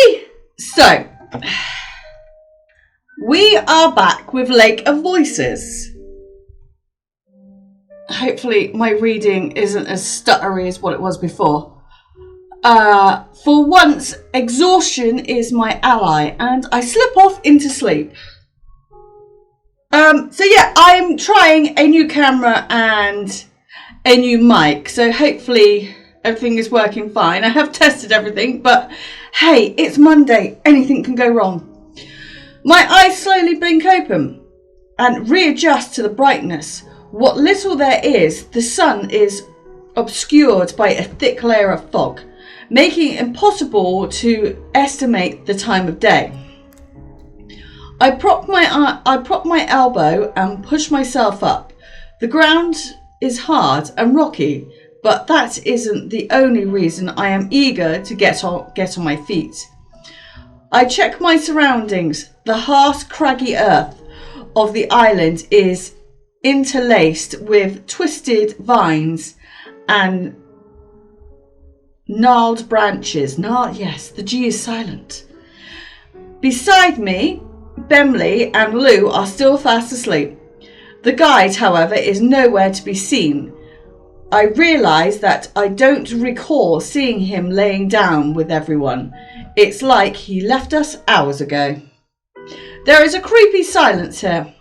Ready? So, we are back with Lake of Voices. Hopefully my reading isn't as stuttery as what it was before. For once, exhaustion is my ally and I slip off into sleep. So yeah, I'm trying a new camera and a new mic, so hopefully everything is working fine. I have tested everything, but hey, it's Monday, anything can go wrong. My eyes slowly blink open and readjust to the brightness. What little there is, the sun is obscured by a thick layer of fog, making it impossible to estimate the time of day. I prop my elbow and push myself up. The ground is hard and rocky, but that isn't the only reason I am eager to get on my feet. I check my surroundings. The harsh, craggy earth of the island is interlaced with twisted vines and gnarled branches. Yes, the G is silent. Beside me, Bemley and Lou are still fast asleep. The guide, however, is nowhere to be seen. I realise that I don't recall seeing him laying down with everyone. It's like he left us hours ago. There is a creepy silence here.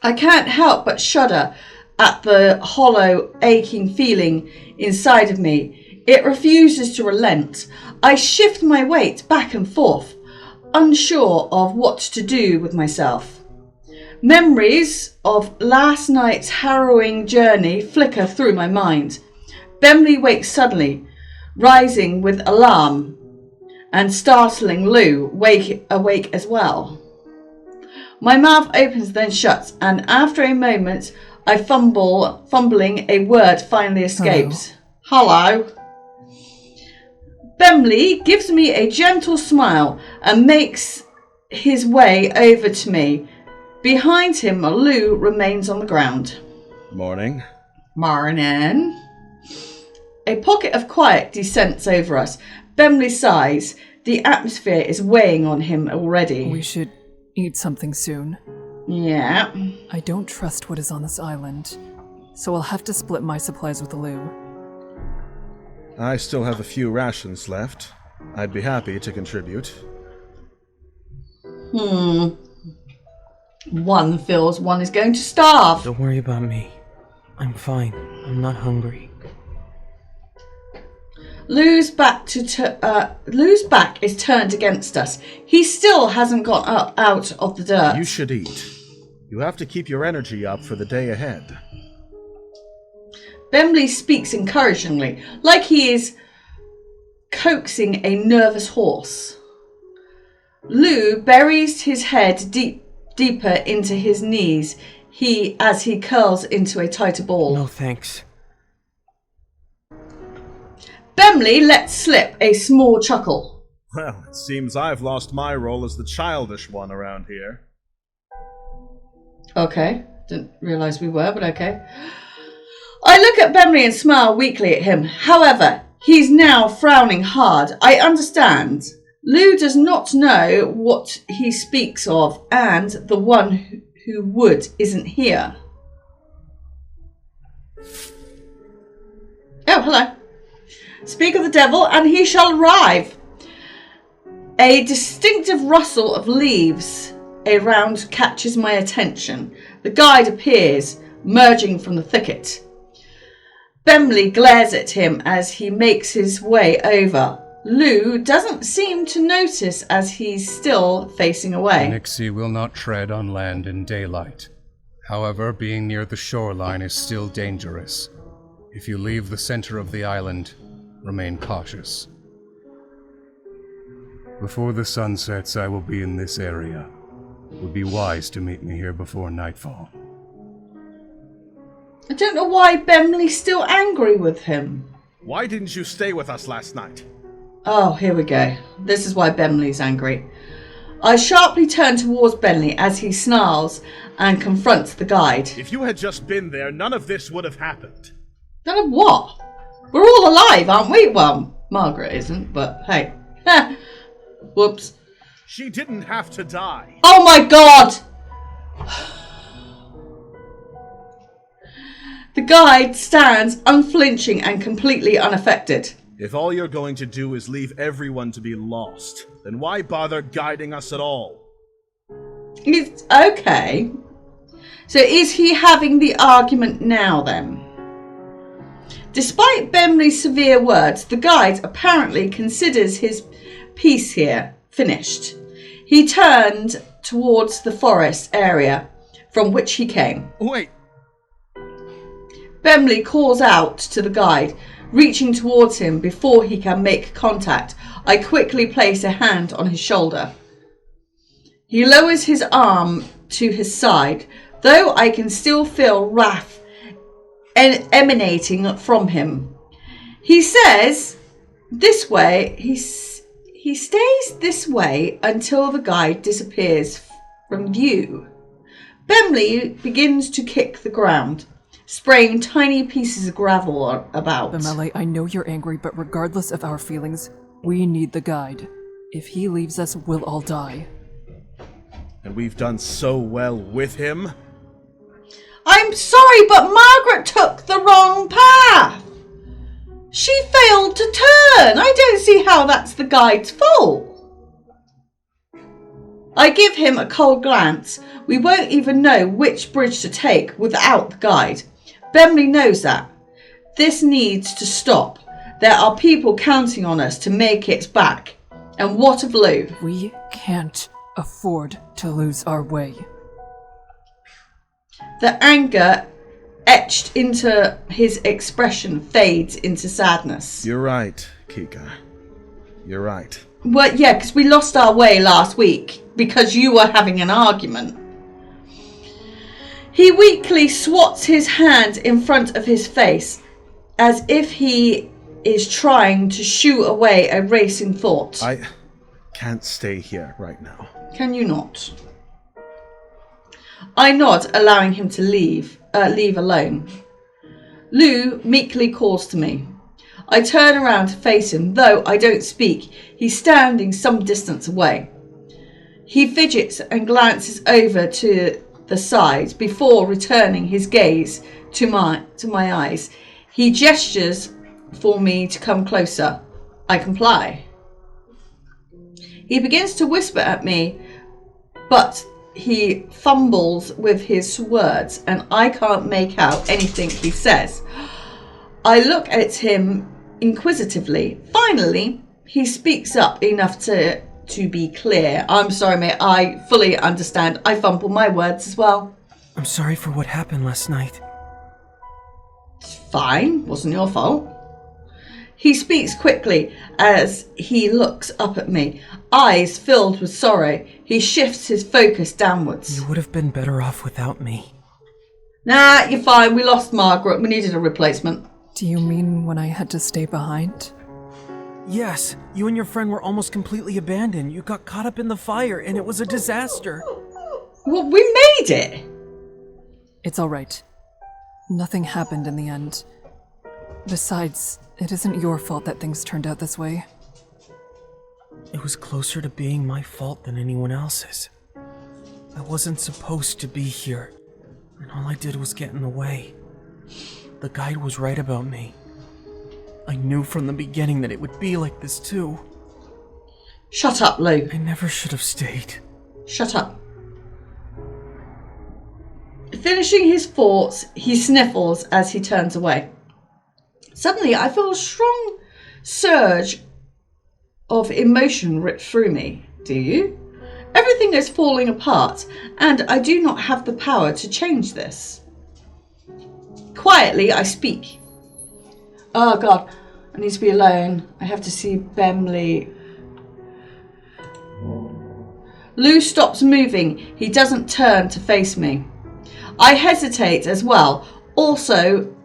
I can't help but shudder at the hollow, aching feeling inside of me. It refuses to relent. I shift my weight back and forth, unsure of what to do with myself. Memories of last night's harrowing journey flicker through my mind. Bemley wakes suddenly, rising with alarm and startling Lou awake as well. My mouth opens then shuts, and after a moment, fumbling a word finally escapes. Hello. Bemley gives me a gentle smile and makes his way over to me. Behind him, Lou remains on the ground. Morning. Morning. A pocket of quiet descends over us. Bemley sighs. The atmosphere is weighing on him already. We should eat something soon. Yeah. I don't trust what is on this island, so I'll have to split my supplies with Lou. I still have a few rations left. I'd be happy to contribute. One feels one is going to starve. Don't worry about me. I'm fine. I'm not hungry. Lou's back is turned against us. He still hasn't got up out of the dirt. You should eat. You have to keep your energy up for the day ahead. Bemley speaks encouragingly, like he is coaxing a nervous horse. Lou buries his head deeper into his knees as he curls into a tighter ball. No thanks. Bemley lets slip a small chuckle. Well, it seems I've lost my role as the childish one around here. Okay, didn't realise we were, but okay. I look at Bemley and smile weakly at him. However, he's now frowning hard. I understand. Lou does not know what he speaks of, and the one who would isn't here. Oh, hello. Speak of the devil, and he shall arrive. A distinctive rustle of leaves around catches my attention. The guide appears, merging from the thicket. Bemley glares at him as he makes his way over. Lou doesn't seem to notice as he's still facing away. Nixie will not tread on land in daylight. However, being near the shoreline is still dangerous. If you leave the center of the island, remain cautious. Before the sun sets, I will be in this area. It would be wise to meet me here before nightfall. I don't know why Bemley's still angry with him. Why didn't you stay with us last night? Oh, here we go. This is why Bemley's angry. I sharply turn towards Bemley as he snarls and confronts the guide. If you had just been there, none of this would have happened. None of what? We're all alive, aren't we? Well, Margaret isn't, but hey. Whoops. She didn't have to die. Oh my god! The guide stands unflinching and completely unaffected. If all you're going to do is leave everyone to be lost, then why bother guiding us at all? It's okay. So is he having the argument now then? Despite Bemley's severe words, the guide apparently considers his piece here finished. He turned towards the forest area from which he came. Wait, Bemley calls out to the guide, reaching towards him before he can make contact. I quickly place a hand on his shoulder. He lowers his arm to his side, though I can still feel wrath emanating from him. He says this way, he stays this way until the guide disappears from view. Bemley begins to kick the ground, spraying tiny pieces of gravel about. Bemele, I know you're angry, but regardless of our feelings, we need the guide. If he leaves us, we'll all die. and we've done so well with him. I'm sorry, but Margaret took the wrong path. She failed to turn. I don't see how that's the guide's fault. I give him a cold glance. We won't even know which bridge to take without the guide. Bemley knows that. This needs to stop. There are people counting on us to make it back. And what of Lou? We can't afford to lose our way. The anger etched into his expression fades into sadness. You're right, Kika. You're right. Well, yeah, because we lost our way last week because you were having an argument. He weakly swats his hand in front of his face as if he is trying to shoo away a racing thought. I can't stay here right now. Can you not? I nod, allowing him to leave alone. Lou meekly calls to me. I turn around to face him, though I don't speak. He's standing some distance away. He fidgets and glances over to the side before returning his gaze to my eyes. He gestures for me to come closer. I comply. He begins to whisper at me, but he fumbles with his words and I can't make out anything he says. I look at him inquisitively. Finally, he speaks up enough to be clear. I'm sorry, mate. I fully understand. I fumble my words as well. I'm sorry for what happened last night. It's fine. Wasn't your fault. He speaks quickly as he looks up at me, eyes filled with sorrow. He shifts his focus downwards. You would have been better off without me. Nah, you're fine. We lost Margaret. We needed a replacement. Do you mean when I had to stay behind? Yes, you and your friend were almost completely abandoned. You got caught up in the fire, and it was a disaster. Well, we made it. It's all right. Nothing happened in the end. Besides, it isn't your fault that things turned out this way. It was closer to being my fault than anyone else's. I wasn't supposed to be here, and all I did was get in the way. The guide was right about me. I knew from the beginning that it would be like this too. Shut up, Lou. I never should have stayed. Shut up. Finishing his thoughts, he sniffles as he turns away. Suddenly, I feel a strong surge of emotion rip through me. Do you? Everything is falling apart, and I do not have the power to change this. Quietly, I speak. Oh, God. I need to be alone. I have to see Bemley. Lou stops moving. He doesn't turn to face me. I hesitate as well, also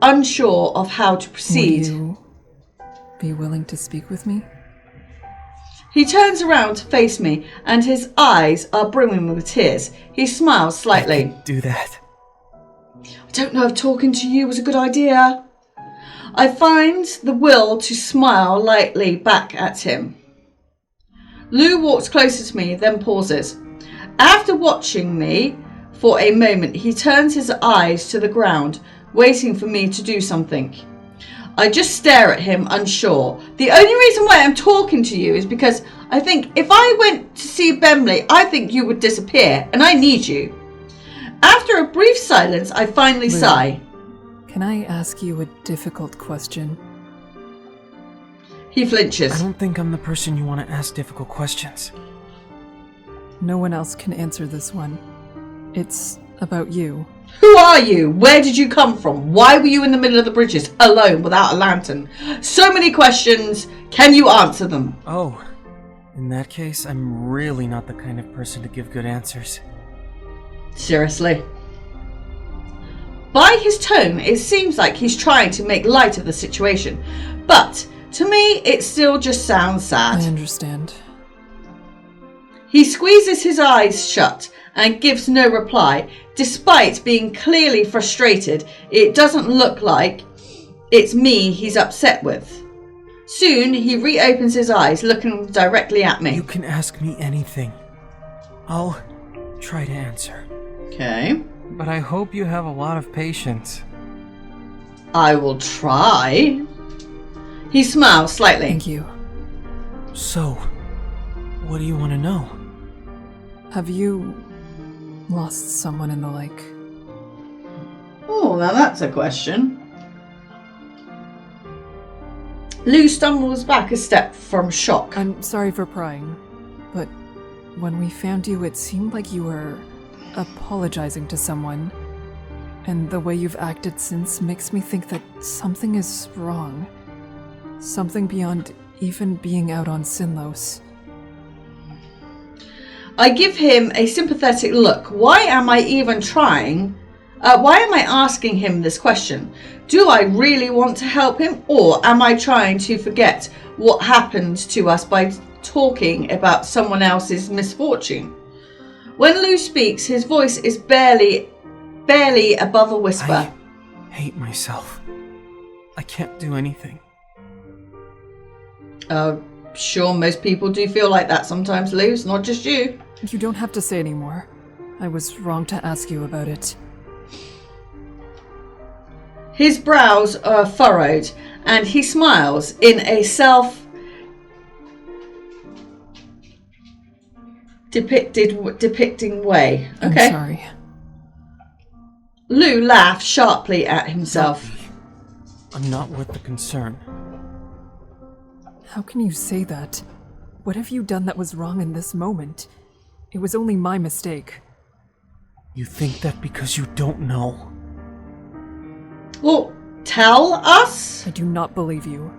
unsure of how to proceed. Would you be willing to speak with me? He turns around to face me, and his eyes are brimming with tears. He smiles slightly. Do that. I don't know if talking to you was a good idea. I find the will to smile lightly back at him. Lou walks closer to me, then pauses. After watching me for a moment, he turns his eyes to the ground, waiting for me to do something. I just stare at him, unsure. The only reason why I'm talking to you is because I think if I went to see Bemley, I think you would disappear, and I need you. After a brief silence, I finally Lou, sigh. Can I ask you a difficult question? He flinches. I don't think I'm the person you want to ask difficult questions. No one else can answer this one. It's about you. Who are you? Where did you come from? Why were you in the middle of the bridges, alone, without a lantern? So many questions. Can you answer them? Oh, in that case, I'm really not the kind of person to give good answers. Seriously. By his tone, it seems like he's trying to make light of the situation. But, to me, it still just sounds sad. I understand. He squeezes his eyes shut and gives no reply. Despite being clearly frustrated, it doesn't look like it's me he's upset with. Soon, he reopens his eyes, looking directly at me. You can ask me anything. I'll try to answer. Okay. But I hope you have a lot of patience. I will try. He smiles slightly. Thank you. So, what do you want to know? Have you lost someone in the lake? Oh, now that's a question. Lou stumbles back a step from shock. I'm sorry for prying, but when we found you, it seemed like you were apologizing to someone. And the way you've acted since makes me think that something is wrong. Something beyond even being out on Sinlos. I give him a sympathetic look. Why am I even trying? Why am I asking him this question? Do I really want to help him, or am I trying to forget what happened to us by talking about someone else's misfortune? When Lou speaks, his voice is barely above a whisper. I hate myself. I can't do anything. Sure, most people do feel like that sometimes, Lou. It's not just you. You don't have to say any more. I was wrong to ask you about it. His brows are furrowed, and he smiles in a depicting way. Okay. I'm sorry. Lou laughs sharply at himself. I'm not worth the concern. How can you say that? What have you done that was wrong in this moment? It was only my mistake. You think that because you don't know? Well, tell us? I do not believe you.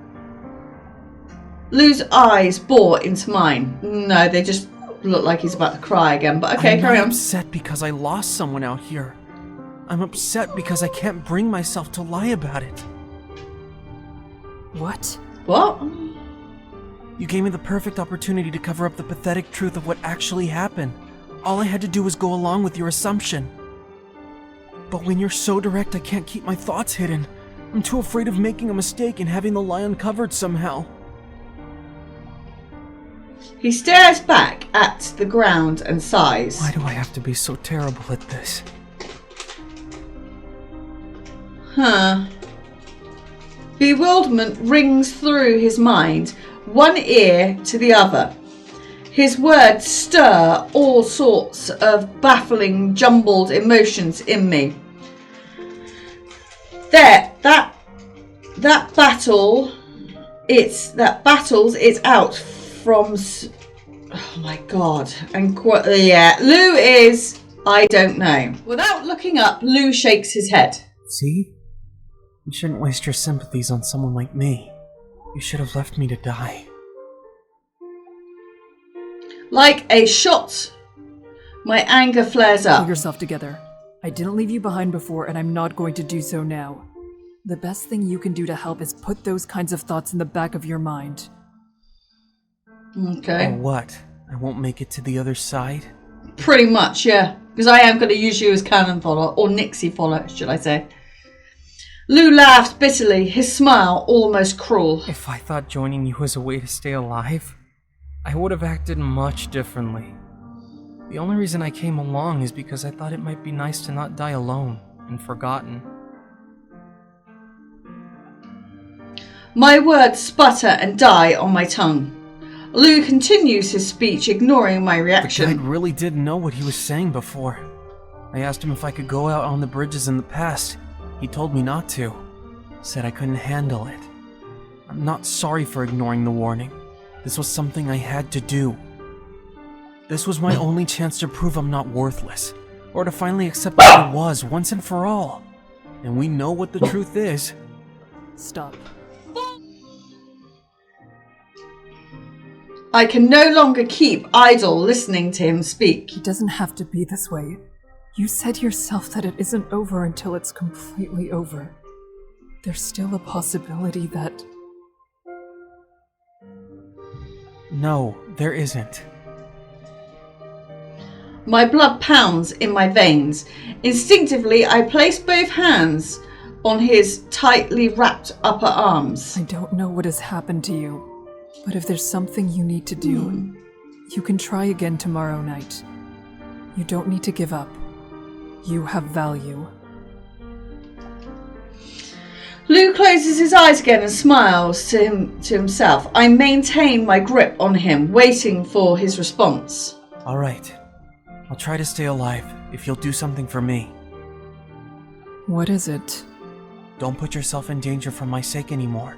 Lou's eyes bore into mine. No, they just look like he's about to cry again, but okay, carry I'm on. not upset because I lost someone out here. I'm upset because I can't bring myself to lie about it. What? What? You gave me the perfect opportunity to cover up the pathetic truth of what actually happened. All I had to do was go along with your assumption. But when you're so direct, I can't keep my thoughts hidden. I'm too afraid of making a mistake and having the lie uncovered somehow. He stares back at the ground and sighs. Why do I have to be so terrible at this? Huh. Bewilderment rings through his mind, one ear to the other. His words stir all sorts of baffling, jumbled emotions in me. That battles it's out from. Oh my god! And yeah, Lou is. I don't know. Without looking up, Lou shakes his head. See? You shouldn't waste your sympathies on someone like me. You should have left me to die. Like a shot, my anger flares Pull up. yourself together. I didn't leave you behind before, and I'm not going to do so now. The best thing you can do to help is put those kinds of thoughts in the back of your mind. Okay. Or what? I won't make it to the other side? Pretty much, yeah. Because I am going to use you as cannon fodder, or Nixie fodder, should I say. Lou laughs bitterly, his smile almost cruel. If I thought joining you was a way to stay alive, I would have acted much differently. The only reason I came along is because I thought it might be nice to not die alone and forgotten. My words sputter and die on my tongue. Lou continues his speech, ignoring my The reaction. guide really didn't know what he was saying before. I asked him if I could go out on the bridges in the past. He told me not to. Said I couldn't handle it. I'm not sorry for ignoring the warning. This was something I had to do. This was my only chance to prove I'm not worthless, or to finally accept what I was once and for all. And we know what the truth is. Stop. I can no longer keep idle listening to him speak. It doesn't have to be this way. You said yourself that it isn't over until it's completely over. There's still a possibility that... No, there isn't. My blood pounds in my veins. Instinctively, I place both hands on his tightly wrapped upper arms. I don't know what has happened to you, but if there's something you need to do, you can try again tomorrow night. You don't need to give up. You have value. Lou closes his eyes again and smiles to himself. I maintain my grip on him, waiting for his response. Alright. I'll try to stay alive if you'll do something for me. What is it? Don't put yourself in danger for my sake anymore.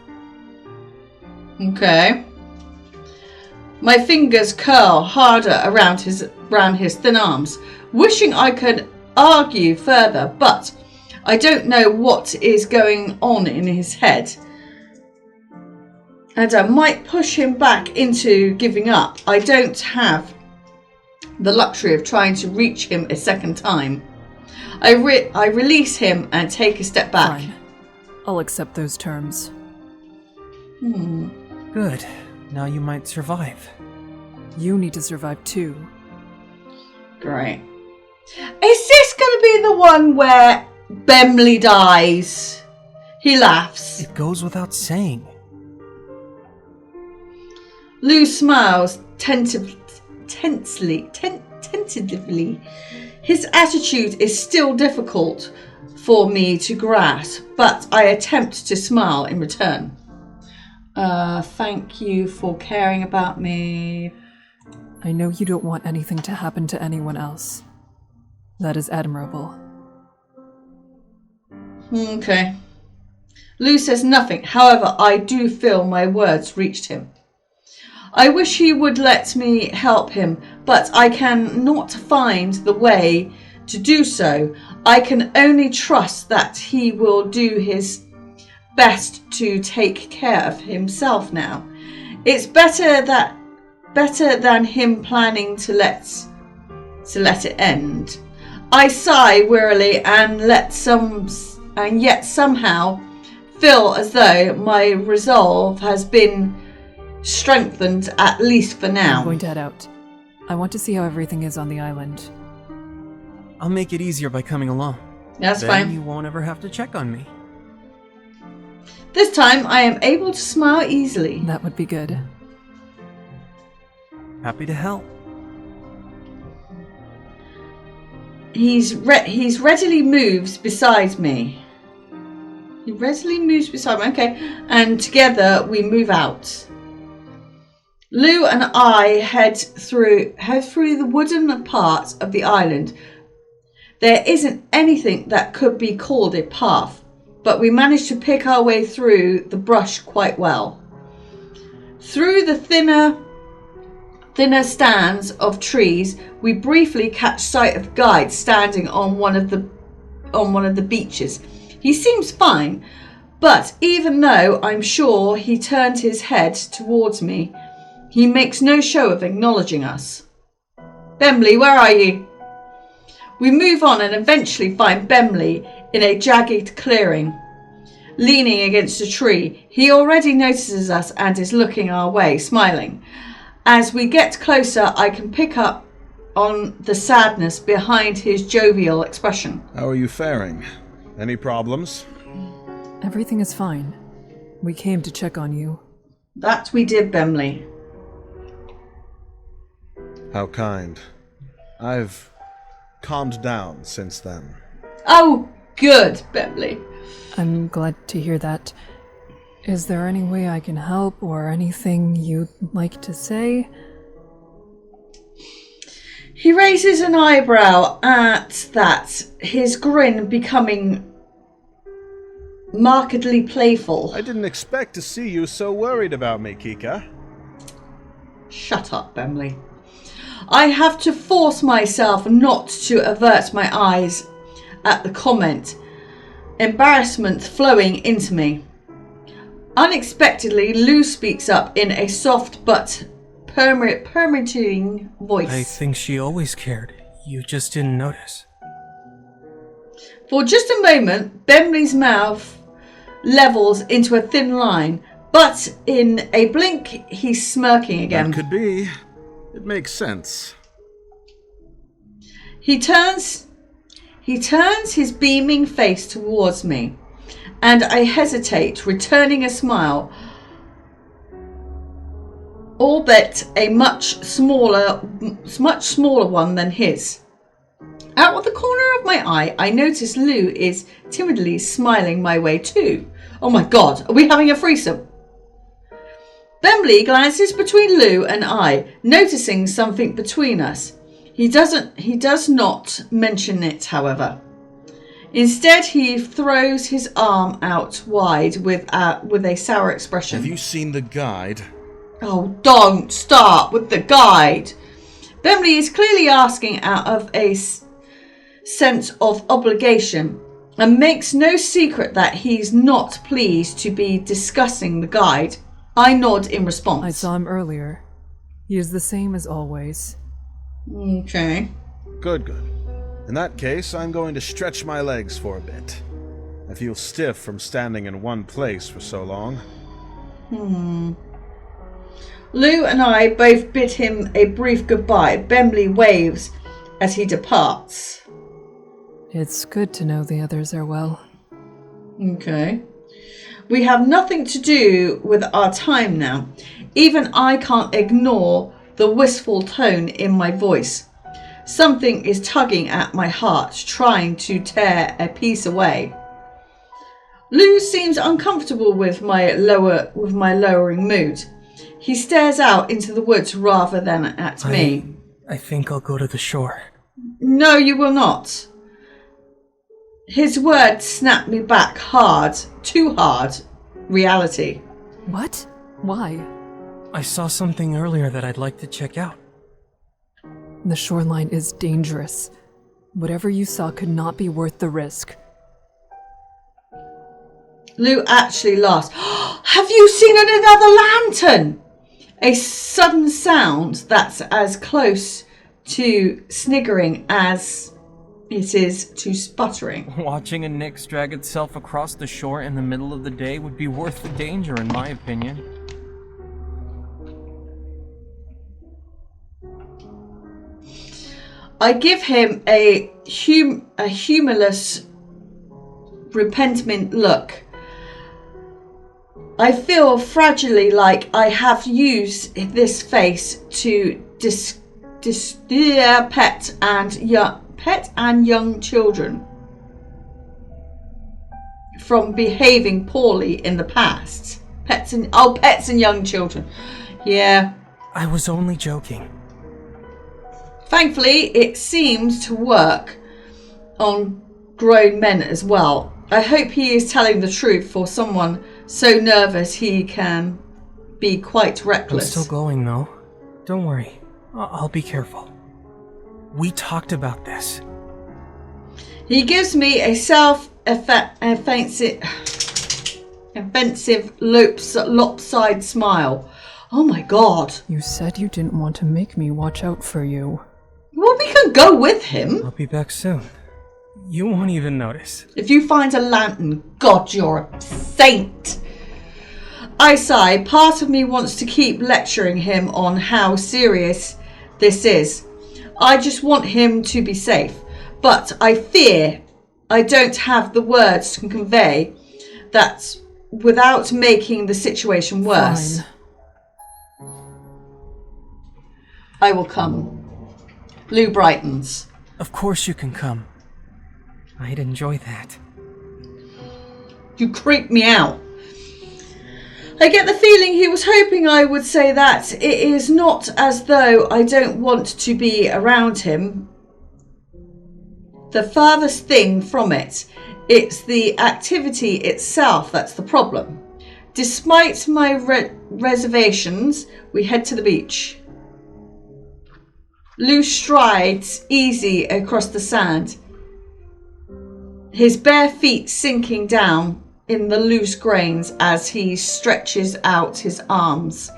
Okay. My fingers curl harder around his thin arms, wishing I could argue further, but I don't know what is going on in his head. And I might push him back into giving up. I don't have the luxury of trying to reach him a second time. I release him and take a step back. Fine. I'll accept those terms. Good. Now you might survive. You need to survive too. Great. Is this going to be the one where Bemley dies? He laughs. It goes without saying. Lou smiles tentatively. His attitude is still difficult for me to grasp, but I attempt to smile in return. Thank you for caring about me. I know you don't want anything to happen to anyone else. That is admirable. Okay. Lou says nothing. However, I do feel my words reached him. I wish he would let me help him, but I cannot find the way to do so. I can only trust that he will do his best to take care of himself now. It's better than him planning to let it end. I sigh wearily and yet somehow feel as though my resolve has been strengthened, at least for now. I'm going to head out. I want to see how everything is on the island. I'll make it easier by coming along. That's Then fine. you won't ever have to check on me. This time I am able to smile easily. That would be good. Happy to help. He's readily moves beside me. He readily moves beside me. Okay, and together we move out. Lou and I head through the wooden part of the island. There isn't anything that could be called a path, but we manage to pick our way through the brush quite well. Through the thinner stands of trees, we briefly catch sight of Guide standing on one of the beaches. He seems fine, but even though I'm sure he turned his head towards me, he makes no show of acknowledging us. Bemley, where are you? We move on and eventually find Bemley in a jagged clearing, leaning against a tree. He already notices us and is looking our way, smiling. As we get closer, I can pick up on the sadness behind his jovial expression. How are you faring? Any problems? Everything is fine. We came to check on you. That we did, Bemley. How kind. I've calmed down since then. Oh, good, Bemley. I'm glad to hear that. Is there any way I can help or anything you'd like to say? He raises an eyebrow at that, his grin becoming markedly playful. I didn't expect to see you so worried about me, Kika. Shut up, Bemley. I have to force myself not to avert my eyes at the comment, embarrassment flowing into me. Unexpectedly, Lou speaks up in a soft but permitting voice. I think she always cared. You just didn't notice. For just a moment, Bemley's mouth levels into a thin line, but in a blink, he's smirking again. That could be. It makes sense. He turns his beaming face towards me, and I hesitate, returning a smile, albeit a much smaller one than his. Out of the corner of my eye, I notice Lou is timidly smiling my way too. Oh my god, are we having a threesome? Bemley glances between Lou and I, noticing something between us. He does not mention it, however. Instead, he throws his arm out wide with a sour expression. Have you seen the guide? Oh, don't start with the guide. Bemley is clearly asking out of a sense of obligation and makes no secret that he's not pleased to be discussing the guide. I nod in response. I saw him earlier. He is the same as always. Okay. Good. In that case, I'm going to stretch my legs for a bit. I feel stiff from standing in one place for so long. Lou and I both bid him a brief goodbye. Bemley waves as he departs. It's good to know the others are well. Okay. We have nothing to do with our time now. Even I can't ignore the wistful tone in my voice. Something is tugging at my heart, trying to tear a piece away. Lou seems uncomfortable with my lowering mood. He stares out into the woods rather than at me. I think I'll go to the shore. No, you will not. His words snap me back hard, too hard. Reality. What? Why? I saw something earlier that I'd like to check out. The shoreline is dangerous. Whatever you saw could not be worth the risk. Lou actually laughs. Have you seen another lantern? A sudden sound that's as close to sniggering as it is to sputtering. Watching a Nyx drag itself across the shore in the middle of the day would be worth the danger, in my opinion. I give him a humorless, repentant look. I feel fragilely like I have used this face to pet and young children from behaving poorly in the past. Pets and young children. Yeah. I was only joking. Thankfully, it seems to work on grown men as well. I hope he is telling the truth for someone so nervous he can be quite reckless. I'm still going, though. Don't worry. I'll be careful. We talked about this. He gives me a offensive lopsided smile. Oh my god. You said you didn't want to make me watch out for you. Well, we can go with him. I'll be back soon. You won't even notice. If you find a lantern, God, you're a saint. I sigh. Part of me wants to keep lecturing him on how serious this is. I just want him to be safe. But I fear I don't have the words to convey that without making the situation worse. Fine. I will come. Lou brightens. Of course you can come. I'd enjoy that. You creep me out. I get the feeling he was hoping I would say that. It is not as though I don't want to be around him. The farthest thing from it, it's the activity itself that's the problem. Despite my reservations, we head to the beach. Lou strides easy across the sand, his bare feet sinking down in the loose grains as he stretches out his arms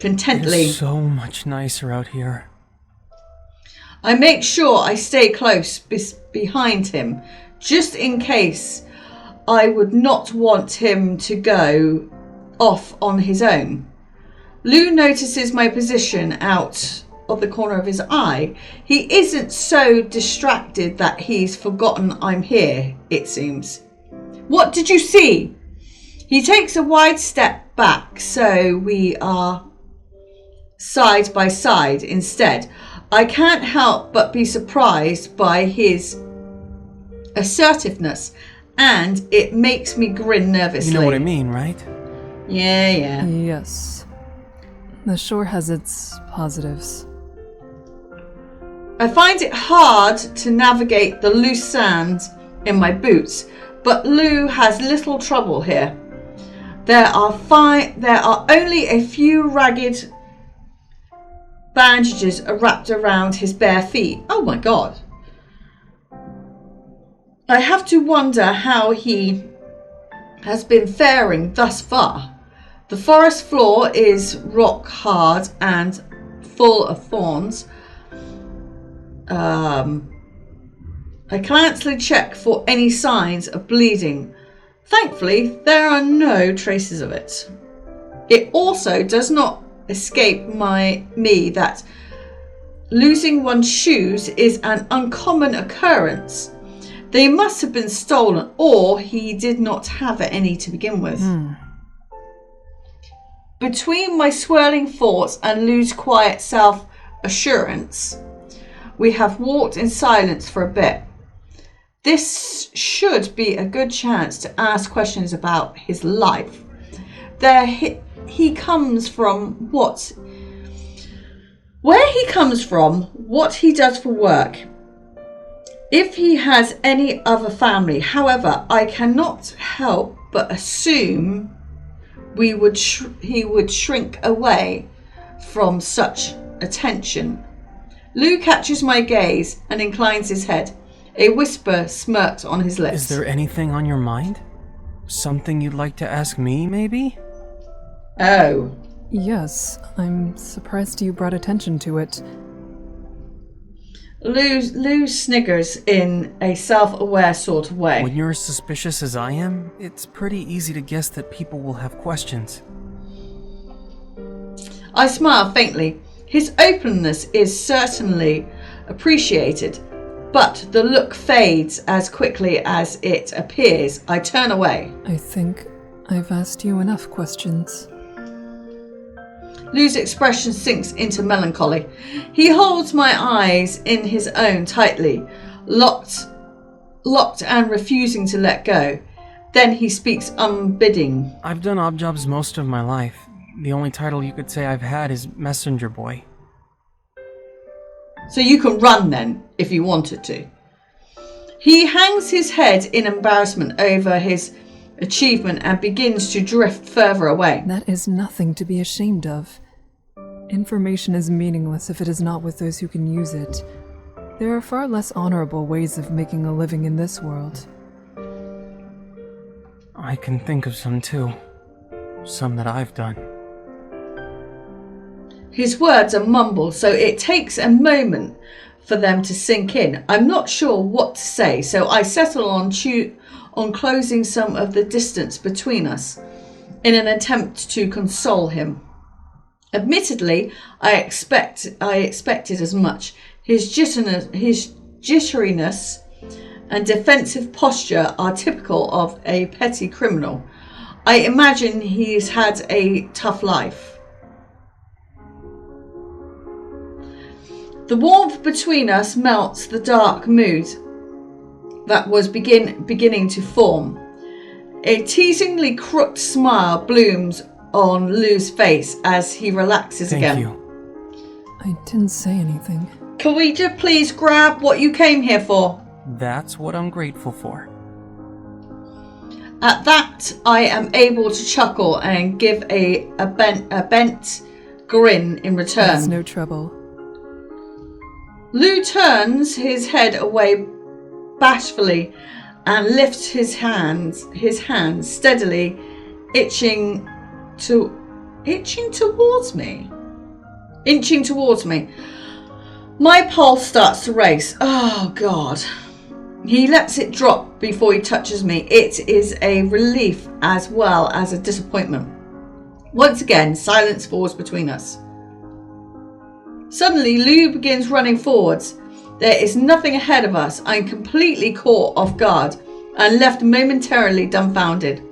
contentedly. It's so much nicer out here. I make sure I stay close behind him, just in case. I would not want him to go off on his own. Lou notices my position out of the corner of his eye. He isn't so distracted that he's forgotten I'm here, it seems. What did you see? He takes a wide step back, so we are side by side instead. I can't help but be surprised by his assertiveness, and it makes me grin nervously. You know what I mean, right? Yeah. Yes. The shore has its positives. I find it hard to navigate the loose sand in my boots, but Lou has little trouble here. There are only a few ragged bandages wrapped around his bare feet. Oh my god. I have to wonder how he has been faring thus far. The forest floor is rock hard and full of thorns. I constantly check for any signs of bleeding. Thankfully, there are no traces of it. It also does not escape me that losing one's shoes is an uncommon occurrence. They must have been stolen, or he did not have any to begin with. Between my swirling thoughts and Lou's quiet self-assurance, we have walked in silence for a bit. This should be a good chance to ask questions about his life. He comes from, where he comes from, what he does for work, if he has any other family. However, I cannot help but assume he would shrink away from such attention. Lou catches my gaze and inclines his head. A whisper smirks on his lips. Is there anything on your mind? Something you'd like to ask me, maybe? Oh. Yes, I'm surprised you brought attention to it. Lou sniggers in a self-aware sort of way. When you're as suspicious as I am, it's pretty easy to guess that people will have questions. I smile faintly. His openness is certainly appreciated, but the look fades as quickly as it appears. I turn away. I think I've asked you enough questions. Lou's expression sinks into melancholy. He holds my eyes in his own tightly, locked and refusing to let go. Then he speaks unbidding. I've done odd jobs most of my life. The only title you could say I've had is messenger boy. So you can run then, if you wanted to. He hangs his head in embarrassment over his achievement and begins to drift further away. That is nothing to be ashamed of. Information is meaningless if it is not with those who can use it. There are far less honorable ways of making a living in this world. I can think of some too. Some that I've done. His words are mumbled, so it takes a moment for them to sink in. I'm not sure what to say, so I settle on closing some of the distance between us in an attempt to console him. Admittedly, I expected as much. His jitteriness and defensive posture are typical of a petty criminal. I imagine he's had a tough life. The warmth between us melts the dark mood that was beginning to form. A teasingly crooked smile blooms on Lou's face as he relaxes again. Thank you. I didn't say anything. Can we just please grab what you came here for? That's what I'm grateful for. At that, I am able to chuckle and give a bent grin in It's return. no trouble. Lou turns his head away bashfully and lifts his hands steadily, inching towards me. My pulse starts to race. Oh God. He lets it drop before he touches me. It is a relief as well as a disappointment. Once again, silence falls between us. Suddenly, Lou begins running forwards. There is nothing ahead of us. I'm completely caught off guard and left momentarily dumbfounded.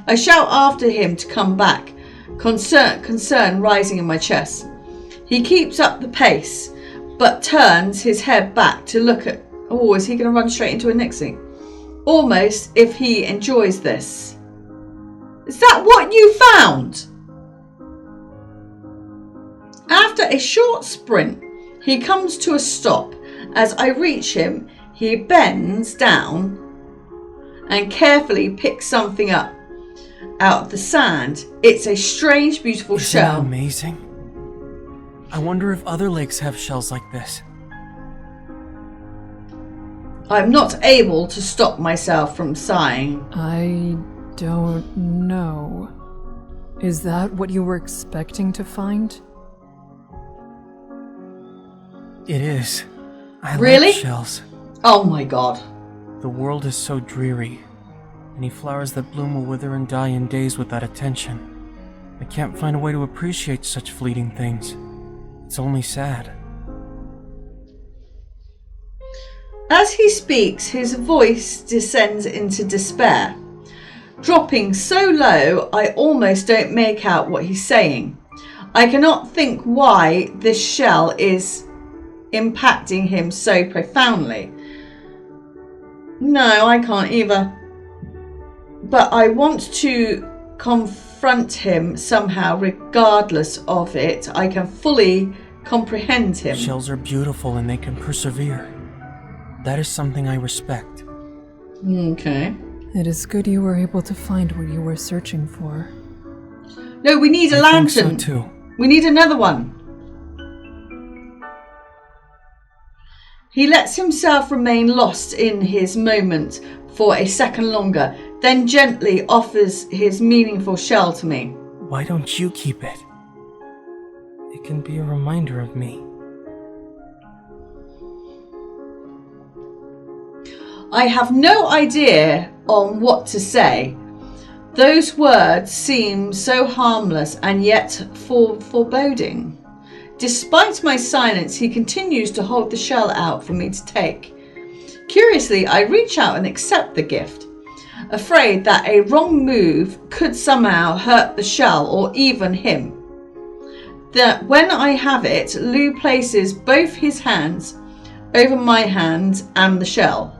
I shout after him to come back, concern rising in my chest. He keeps up the pace, but turns his head back to look at... Oh, is he going to run straight into a Nixie? Almost if he enjoys this. Is that what you found? After a short sprint, he comes to a stop. As I reach him, he bends down and carefully picks something up out of the sand. It's a strange, beautiful Isn't shell. that amazing? I wonder if other lakes have shells like this. I'm not able to stop myself from sighing. I don't know. Is that what you were expecting to find? It is. I Really? like shells. Oh my God. The world is so dreary. Any flowers that bloom will wither and die in days without attention. I can't find a way to appreciate such fleeting things. It's only sad. As he speaks, his voice descends into despair, dropping so low I almost don't make out what he's saying. I cannot think why this shell is impacting him so profoundly. No, I can't either. But I want to confront him somehow, regardless of it. I can fully comprehend him. Shells are beautiful and they can persevere. That is something I respect. Okay. It is good you were able to find what you were searching for. No, we need a I think so lantern. too. We need another one. He lets himself remain lost in his moment for a second longer, then gently offers his meaningful shell to me. Why don't you keep it? It can be a reminder of me. I have no idea on what to say. Those words seem so harmless and yet foreboding. Despite my silence, he continues to hold the shell out for me to take. Curiously, I reach out and accept the gift, afraid that a wrong move could somehow hurt the shell or even him. That when I have it, Lou places both his hands over my hand and the shell.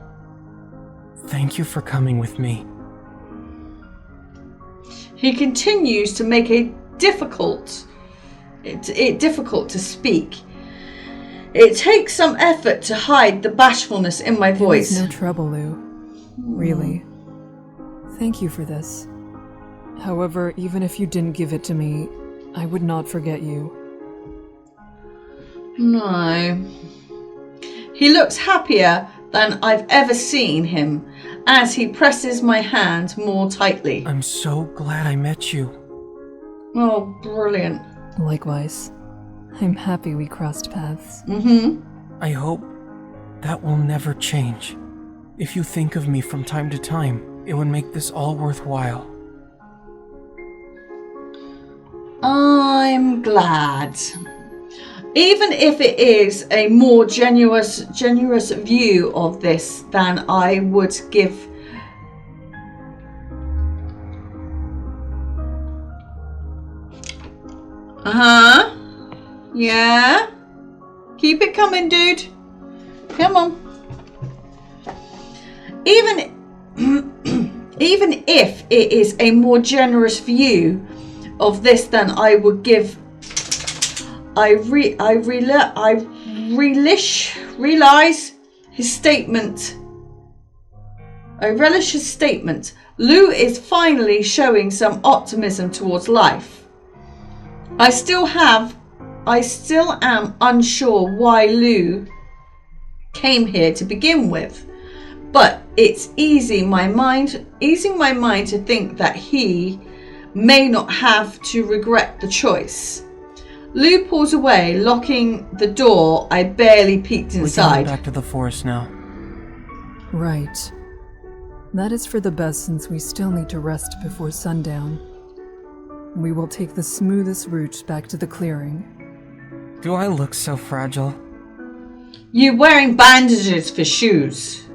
Thank you for coming with me. He continues to make it difficult to speak. It takes some effort to hide the bashfulness in my It voice. was no trouble, Lou. Really. Thank you for this. However, even if you didn't give it to me, I would not forget you. No. He looks happier than I've ever seen him as he presses my hand more tightly. I'm so glad I met you. Oh, brilliant. Likewise. I'm happy we crossed paths. I hope that will never change. If you think of me from time to time, it would make this all worthwhile. I'm glad. Even if it is a more generous view of this than I would give. Yeah? Keep it coming, dude. Come on. Even if it is a more generous view of this than I would give, I realize his statement. I relish his statement. Lou is finally showing some optimism towards life. I still am unsure why Lou came here to begin with, but it's easing my mind to think that he may not have to regret the choice. Lou pulls away, locking the door. I barely peeked inside. We can go back to the forest now. Right. That is for the best since we still need to rest before sundown. We will take the smoothest route back to the clearing. Do I look so fragile? You wearing bandages for shoes.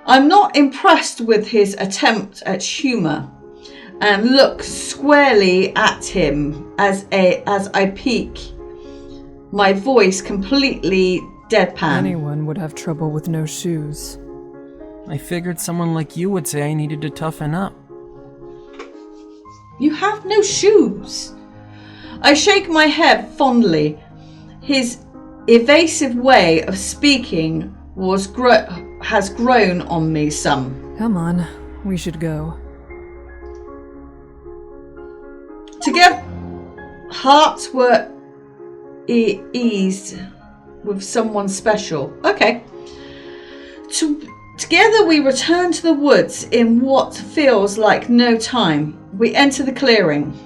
I'm not impressed with his attempt at humour and look squarely at him as I peek, my voice completely deadpan. Anyone would have trouble with no shoes. I figured someone like you would say I needed to toughen up. You have no shoes. I shake my head fondly. His evasive way of speaking has grown on me some. Come on, we should go. Together, hearts were eased with someone special. Okay. Together we return to the woods in what feels like no time. We enter the clearing.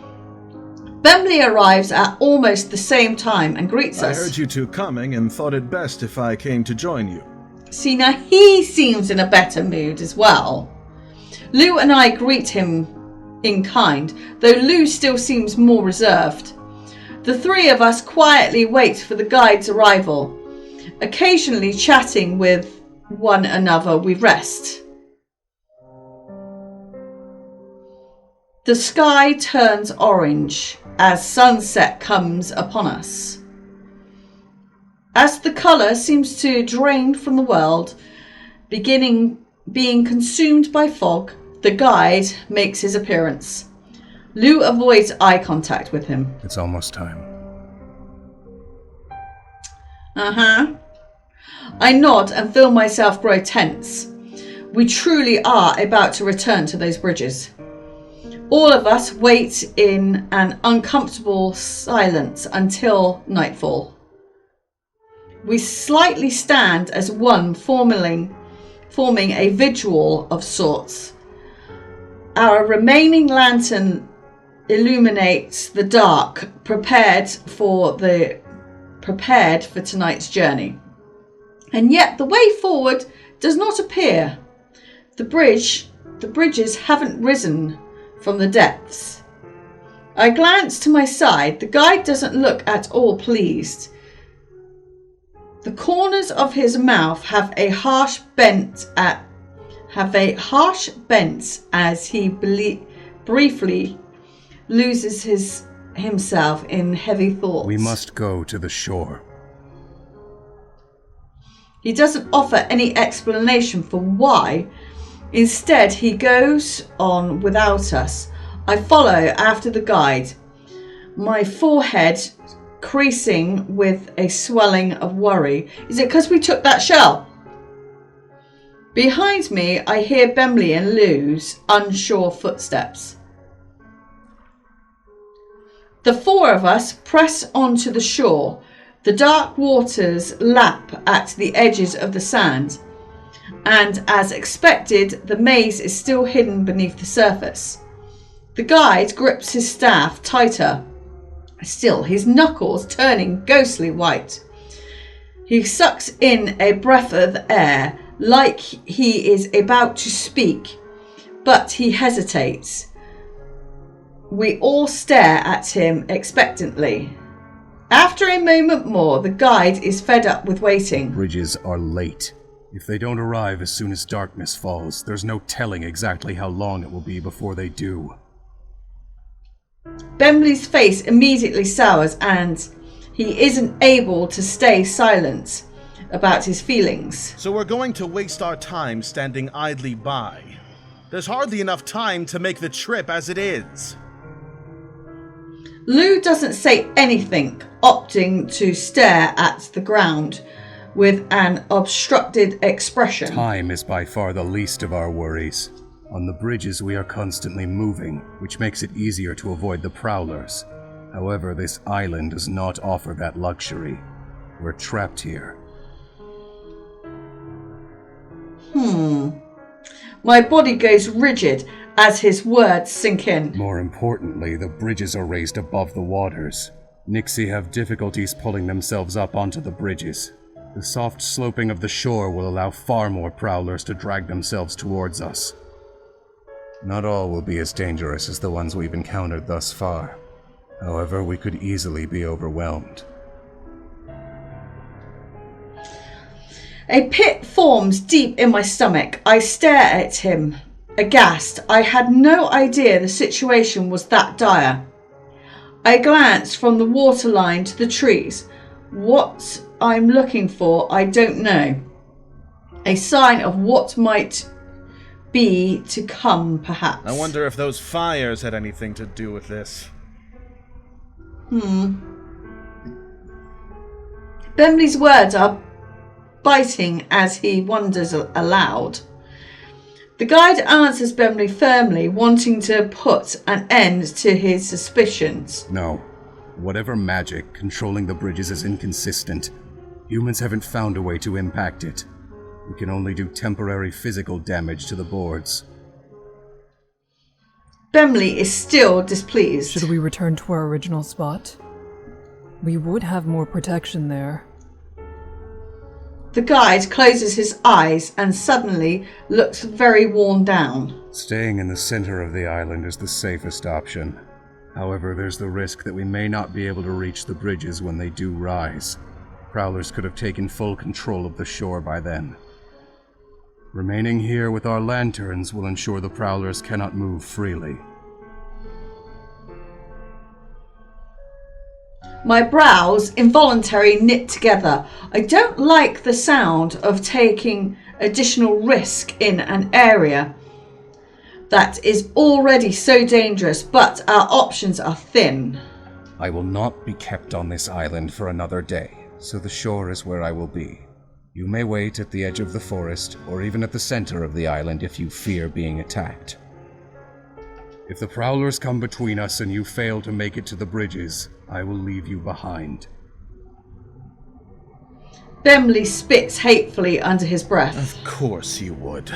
Bemley arrives at almost the same time and greets us. I heard you two coming and thought it best if I came to join you. See, now he seems in a better mood as well. Lou and I greet him in kind, though Lou still seems more reserved. The three of us quietly wait for the guide's arrival. Occasionally chatting with one another, we rest. The sky turns orange as sunset comes upon us. As the colour seems to drain from the world, being consumed by fog, the guide makes his appearance. Lou avoids eye contact with him. It's almost time. I nod and feel myself grow tense. We truly are about to return to those bridges. All of us wait in an uncomfortable silence until nightfall. We slightly stand as one, forming a vigil of sorts. Our remaining lantern illuminates the dark, prepared for tonight's journey. And yet the way forward does not appear. The bridges haven't risen from the depths. I glance to my side. The guide doesn't look at all pleased. The corners of his mouth have a harsh bent as he briefly loses himself in heavy thoughts. We must go to the shore. He doesn't offer any explanation for why. Instead, he goes on without us. I follow after the guide, my forehead creasing with a swelling of worry. Is it because we took that shell? Behind me, I hear Bemley and Lou's unsure footsteps. The four of us press onto the shore. The dark waters lap at the edges of the sand, and as expected, the maze is still hidden beneath the surface. The guide grips his staff tighter, still his knuckles turning ghostly white. He sucks in a breath of air like he is about to speak, but he hesitates. We all stare at him expectantly. After a moment more, the guide is fed up with waiting. Bridges are late. If they don't arrive as soon as darkness falls, there's no telling exactly how long it will be before they do. Bemley's face immediately sours and he isn't able to stay silent about his feelings. So we're going to waste our time standing idly by. There's hardly enough time to make the trip as it is. Lou doesn't say anything, opting to stare at the ground with an obstructed expression. Time is by far the least of our worries. On the bridges we are constantly moving, which makes it easier to avoid the prowlers. However, this island does not offer that luxury. We're trapped here. My body goes rigid as his words sink in. More importantly, the bridges are raised above the waters. Nixie have difficulties pulling themselves up onto the bridges. The soft sloping of the shore will allow far more prowlers to drag themselves towards us. Not all will be as dangerous as the ones we've encountered thus far. However, we could easily be overwhelmed. A pit forms deep in my stomach. I stare at him, aghast. I had no idea the situation was that dire. I glance from the waterline to the trees. What I'm looking for, I don't know. A sign of what might be to come, perhaps. I wonder if those fires had anything to do with this. Bemley's words are biting as he wonders aloud. The guide answers Bemley firmly, wanting to put an end to his suspicions. No. Whatever magic controlling the bridges is inconsistent. Humans haven't found a way to impact it. We can only do temporary physical damage to the boards. Bemley is still displeased. Should we return to our original spot? We would have more protection there. The guide closes his eyes and suddenly looks very worn down. Staying in the center of the island is the safest option. However, there's the risk that we may not be able to reach the bridges when they do rise. Prowlers could have taken full control of the shore by then. Remaining here with our lanterns will ensure the prowlers cannot move freely. My brows involuntarily knit together. I don't like the sound of taking additional risk in an area that is already so dangerous, but our options are thin. I will not be kept on this island for another day, so the shore is where I will be. You may wait at the edge of the forest, or even at the center of the island if you fear being attacked. If the prowlers come between us and you fail to make it to the bridges, I will leave you behind. Bemley spits hatefully under his breath. Of course you would.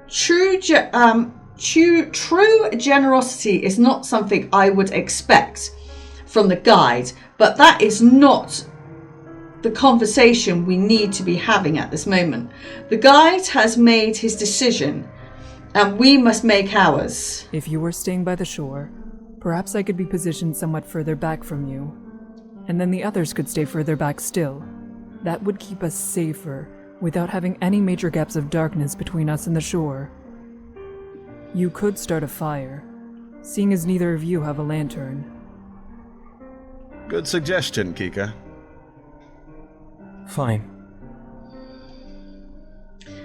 True generosity is not something I would expect from the guide, but that is not the conversation we need to be having at this moment. The guide has made his decision, and we must make ours. If you were staying by the shore, perhaps I could be positioned somewhat further back from you, and then the others could stay further back still. That would keep us safer, without having any major gaps of darkness between us and the shore. You could start a fire, seeing as neither of you have a lantern. Good suggestion, Kika. Fine.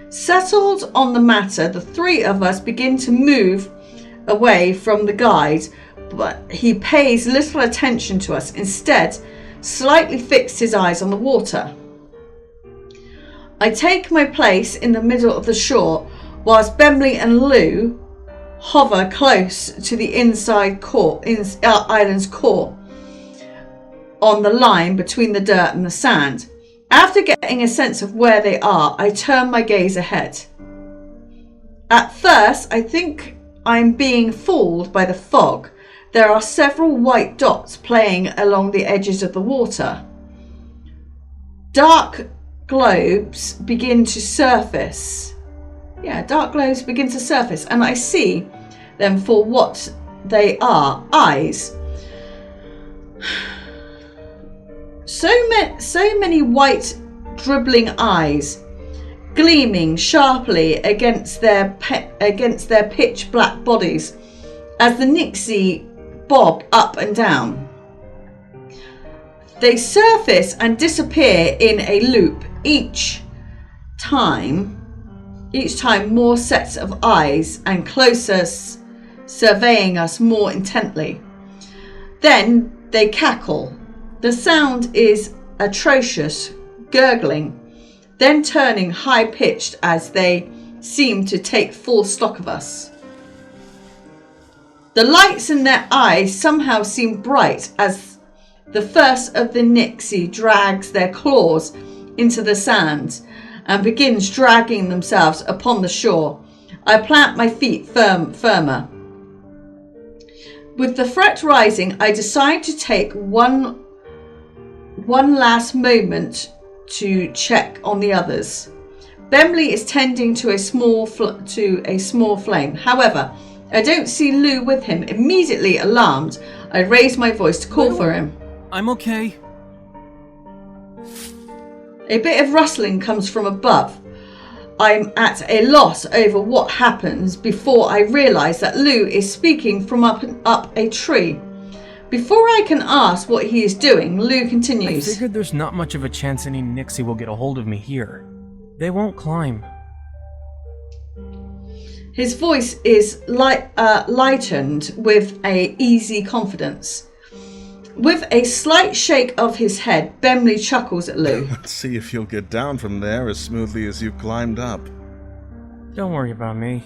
Settled on the matter, the three of us begin to move away from the guide, but he pays little attention to us, instead slightly fixed his eyes on the water. I take my place in the middle of the shore, whilst Bemley and Lou hover close to the island's core, on the line between the dirt and the sand. After getting a sense of where they are, I turn my gaze ahead. At first, I think I'm being fooled by the fog. There are several white dots playing along the edges of the water. Dark globes begin to surface. And I see them for what they are, eyes. So many white dribbling eyes, gleaming sharply against their pitch black bodies as the Nixie bob up and down. They surface and disappear in a loop. Each time more sets of eyes and closer surveying us more intently. Then they cackle. The sound is atrocious, gurgling, then turning high-pitched as they seem to take full stock of us. The lights in their eyes somehow seem bright as the first of the Nixie drags their claws into the sand and begins dragging themselves upon the shore. I plant my feet firmer. With the threat rising, I decide to take one last moment to check on the others. Bemley is tending to a small flame. However, I don't see Lou with him. Immediately alarmed, I raise my voice to call for him. I'm okay. A bit of rustling comes from above. I'm at a loss over what happens before I realise that Lou is speaking from up a tree. Before I can ask what he is doing, Lou continues. I figured there's not much of a chance any Nixie will get a hold of me here. They won't climb. His voice is lightened with a easy confidence. With a slight shake of his head, Bemley chuckles at Lou. Let's see if you'll get down from there as smoothly as you've climbed up. Don't worry about me.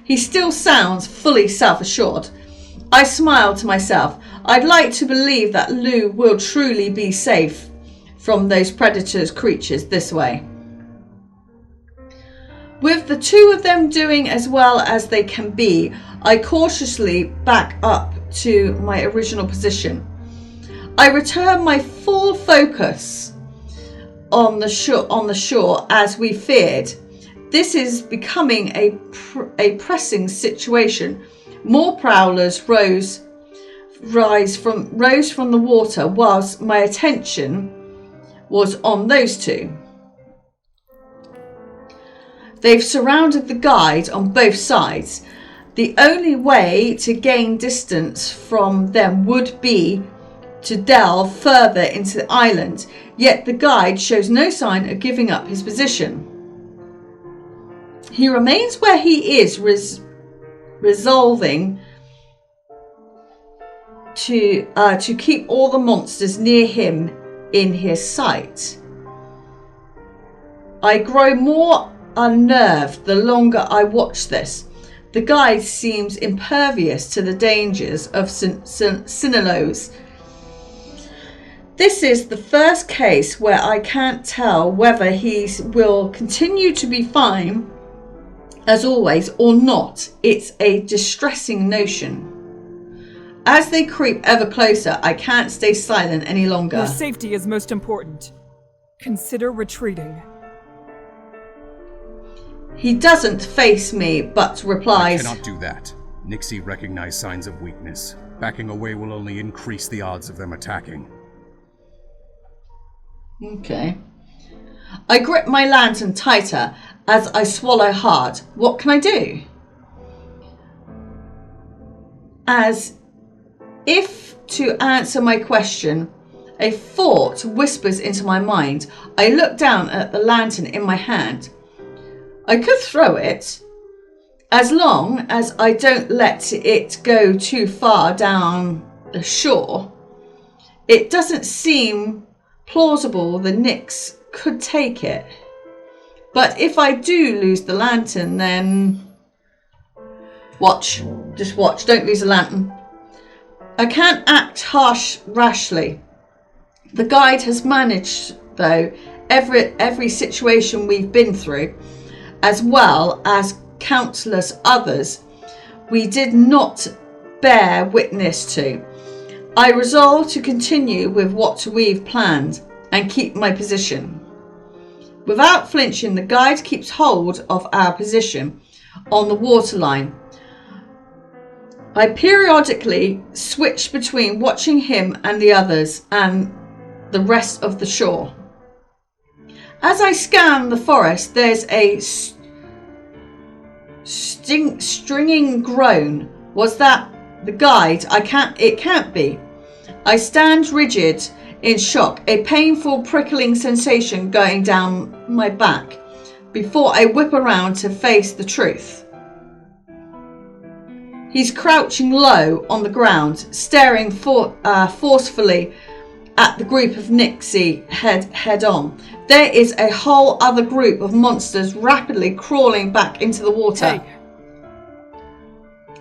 He still sounds fully self-assured. I smile to myself. I'd like to believe that Lou will truly be safe from those predators' creatures this way. With the two of them doing as well as they can be, I cautiously back up to my original position. I return my full focus on the shore as we feared. This is becoming a pressing situation. More prowlers rose from the water whilst my attention was on those two. They've surrounded the guide on both sides. The only way to gain distance from them would be to delve further into the island, yet the guide shows no sign of giving up his position. He remains where he is, resolving to keep all the monsters near him in his sight. I grow more unnerved the longer I watch this. The guide seems impervious to the dangers of Sinaloes. This is the first case where I can't tell whether he will continue to be fine as always or not. It's a distressing notion. As they creep ever closer, I can't stay silent any longer. Your safety is most important. Consider retreating. He doesn't face me, but replies, I cannot do that. Nixie recognize signs of weakness. Backing away will only increase the odds of them attacking. Okay. I grip my lantern tighter as I swallow hard. What can I do? As if to answer my question, a thought whispers into my mind. I look down at the lantern in my hand. I could throw it, as long as I don't let it go too far down the shore. It doesn't seem plausible the Nix could take it. But if I do lose the lantern, then... Watch. Just watch. Don't lose the lantern. I can't act rashly. The guide has managed, though, every situation we've been through, as well as countless others we did not bear witness to. I resolve to continue with what we've planned and keep my position. Without flinching, the guide keeps hold of our position on the waterline. I periodically switch between watching him and the others and the rest of the shore. As I scan the forest, there's a stringing groan. Was that the guide? It can't be. I stand rigid in shock, a painful prickling sensation going down my back, before I whip around to face the truth. He's crouching low on the ground, staring forcefully at the group of Nixie head on. There is a whole other group of monsters rapidly crawling back into the water. Hey.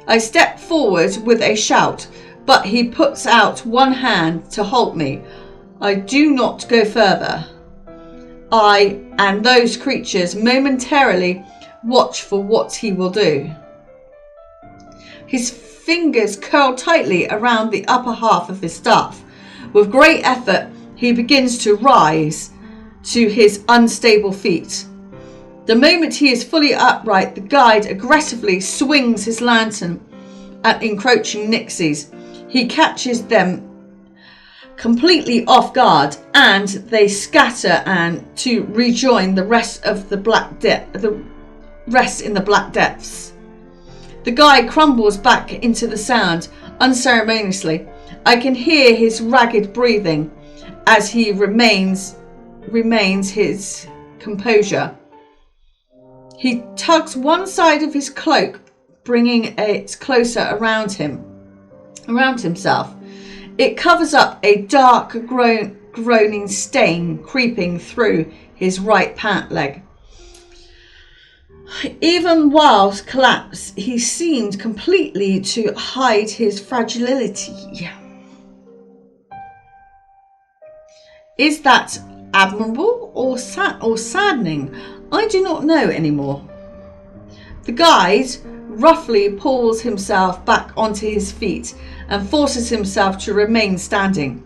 I step forward with a shout, but he puts out one hand to halt me. I do not go further. I and those creatures momentarily watch for what he will do. His fingers curl tightly around the upper half of his staff. With great effort, he begins to rise to his unstable feet. The moment he is fully upright, the guide aggressively swings his lantern at encroaching Nixies. He catches them completely off guard, and they scatter and to rejoin the rest of the rest in the black depths. The guide crumbles back into the sand unceremoniously. I can hear his ragged breathing as he remains his composure. He tugs one side of his cloak, bringing it closer around himself. It covers up a dark groaning stain creeping through his right pant leg. Even while collapsed, he seemed completely to hide his fragility. Is that admirable or saddening? I do not know anymore. The guide roughly pulls himself back onto his feet and forces himself to remain standing.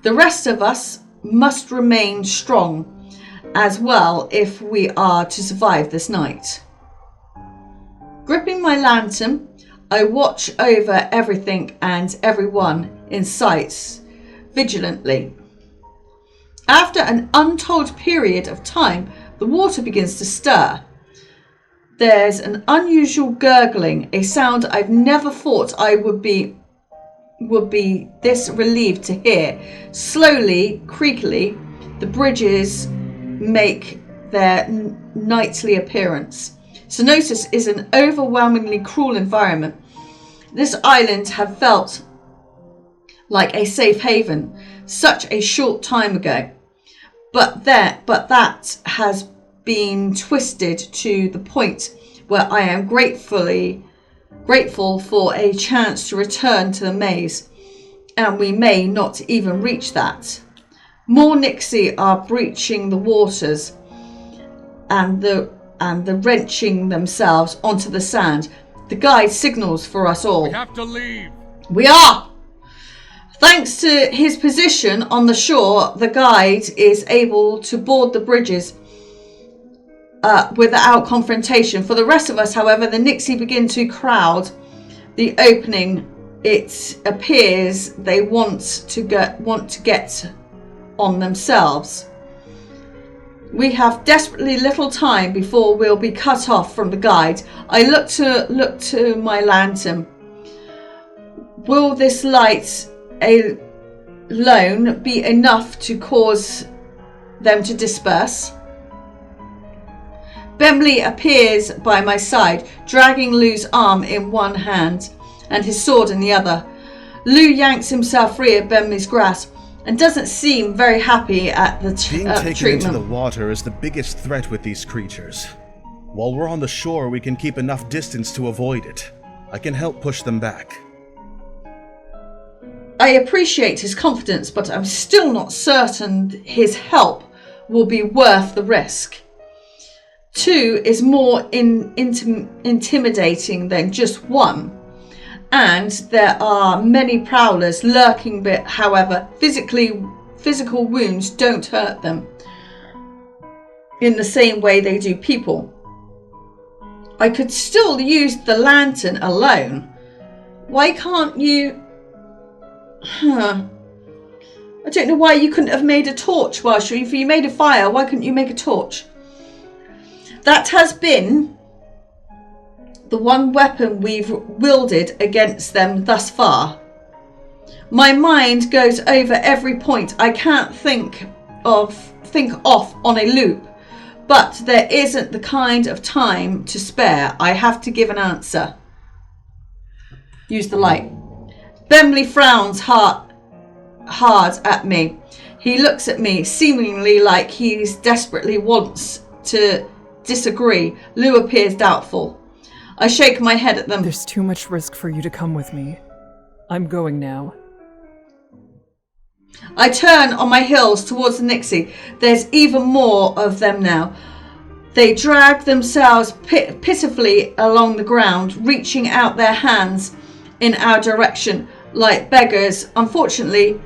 The rest of us must remain strong as well if we are to survive this night. Gripping my lantern, I watch over everything and everyone in sight vigilantly. After an untold period of time, the water begins to stir. There's an unusual gurgling, a sound I've never thought I would be this relieved to hear. Slowly, creakily, the bridges make their nightly appearance. Cenosis is an overwhelmingly cruel environment. This island had felt like a safe haven such a short time ago, but that has been twisted to the point where I am grateful for a chance to return to the maze, and we may not even reach that. More Nixie are breaching the waters and the wrenching themselves onto the sand. The guide signals for us all. We have to leave. We are! Thanks to his position on the shore, the guide is able to board the bridges without confrontation. For the rest of us, however, the Nixie begin to crowd the opening. It appears they want to get on themselves. We have desperately little time before we'll be cut off from the guide. I look to my lantern. Will this light alone be enough to cause them to disperse? Bemley appears by my side, dragging Lou's arm in one hand and his sword in the other. Lou yanks himself free of Bemley's grasp and doesn't seem very happy at the Being taken treatment. into the water is the biggest threat with these creatures. While we're on the shore, we can keep enough distance to avoid it. I can help push them back. I appreciate his confidence, but I'm still not certain his help will be worth the risk. 2 is more intimidating than just 1. And there are many prowlers lurking, but however, physical wounds don't hurt them in the same way they do people. I could still use the lantern alone. Why can't you... I don't know why you couldn't have made a torch, Welsh. If you made a fire, why couldn't you make a torch? That has been the one weapon we've wielded against them thus far. My mind goes over every point. I can't think off on a loop, but there isn't the kind of time to spare. I have to give an answer. Use the light. Bemley frowns hard at me. He looks at me, seemingly like he desperately wants to disagree. Lou appears doubtful. I shake my head at them. There's too much risk for you to come with me. I'm going now. I turn on my heels towards the Nixie. There's even more of them now. They drag themselves pitifully along the ground, reaching out their hands in our direction like beggars. Unfortunately,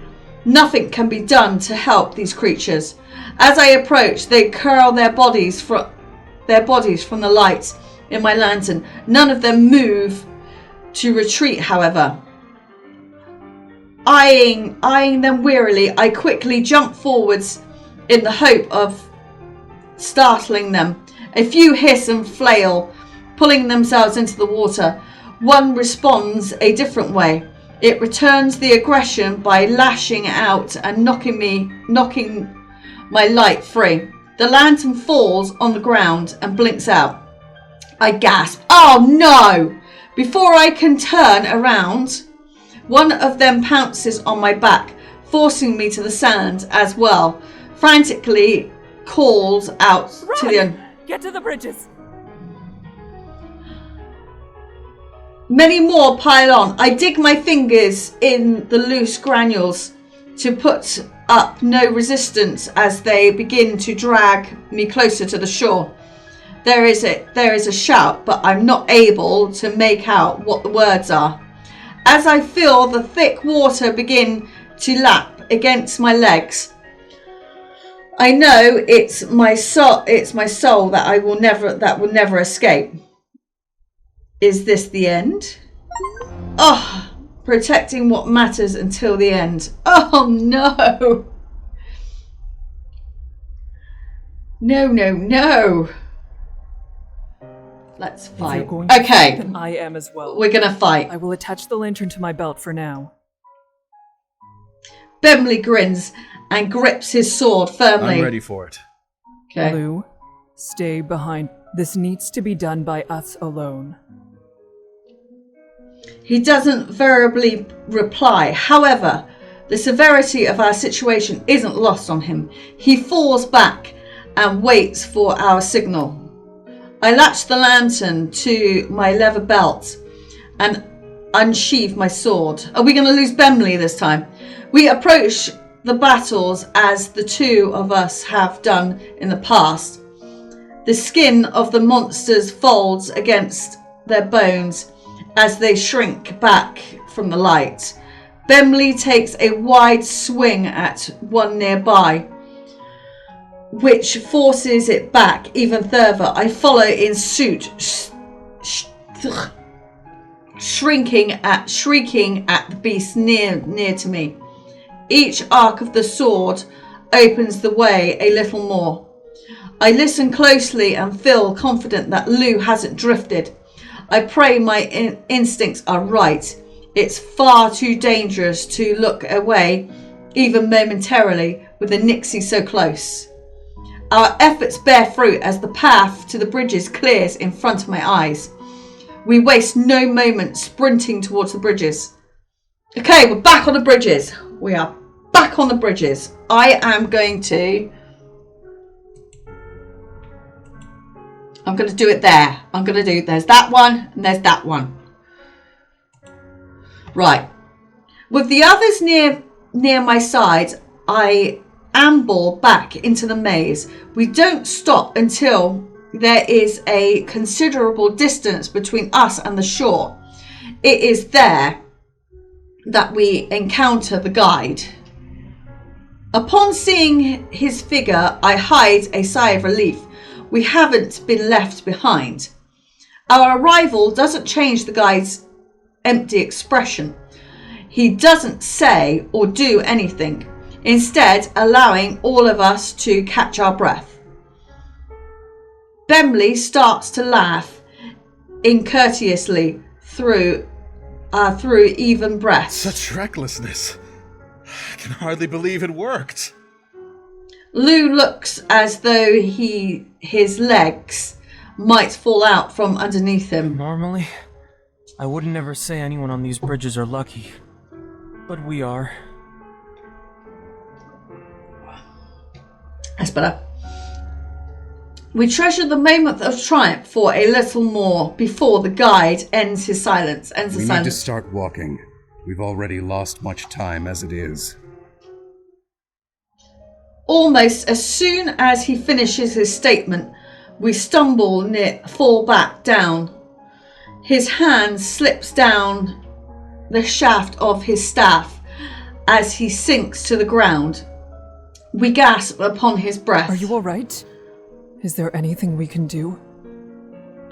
nothing can be done to help these creatures. As I approach, they curl their bodies from the light in my lantern. None of them move to retreat, however. Eyeing them wearily, I quickly jump forwards in the hope of startling them. A few hiss and flail, pulling themselves into the water. One responds a different way. It returns the aggression by lashing out and knocking my light free. The lantern falls on the ground and blinks out. I gasp. Oh no! Before I can turn around, one of them pounces on my back, forcing me to the sand as well. Frantically calls out to the... Get to the bridges! Many more pile on. I dig my fingers in the loose granules to put up no resistance as they begin to drag me closer to the shore. There is a shout, but I'm not able to make out what the words are. As I feel the thick water begin to lap against my legs, I know it's my soul that will never escape. Is this the end? Oh, protecting what matters until the end. Oh no. No. Let's fight. Okay. Then I am as well. We're gonna fight. I will attach the lantern to my belt for now. Bemley grins and grips his sword firmly. I'm ready for it. Okay. Lou, stay behind. This needs to be done by us alone. He doesn't verbally reply. However, the severity of our situation isn't lost on him. He falls back and waits for our signal. I latch the lantern to my leather belt and unsheathe my sword. Are we going to lose Bemley this time? We approach the battles as the two of us have done in the past. The skin of the monsters folds against their bones as they shrink back from the light. Bemley takes a wide swing at one nearby, which forces it back even further. I follow in suit, shrieking at the beast near to me. Each arc of the sword opens the way a little more. I listen closely and feel confident that Lou hasn't drifted. I pray my instincts are right. It's far too dangerous to look away, even momentarily, with the Nixie so close. Our efforts bear fruit as the path to the bridges clears in front of my eyes. We waste no moment sprinting towards the bridges. Okay, we're back on the bridges. We are back on the bridges. I'm going to do it there. There's that one and there's that one. Right. With the others near my side, I amble back into the maze. We don't stop until there is a considerable distance between us and the shore. It is there that we encounter the guide. Upon seeing his figure, I hide a sigh of relief. We haven't been left behind. Our arrival doesn't change the guide's empty expression. He doesn't say or do anything, instead allowing all of us to catch our breath. Bemley starts to laugh incourteously through through even breath. Such recklessness. I can hardly believe it worked. Lou looks as though his legs might fall out from underneath him. Normally, I wouldn't ever say anyone on these bridges are lucky. But we are. That's better. We treasure the moment of triumph for a little more before the guide ends his silence. We need to start walking. We've already lost much time as it is. Almost as soon as he finishes his statement, we stumble near, fall back down. His hand slips down the shaft of his staff as he sinks to the ground. We gasp upon his breath. Are you all right? Is there anything we can do?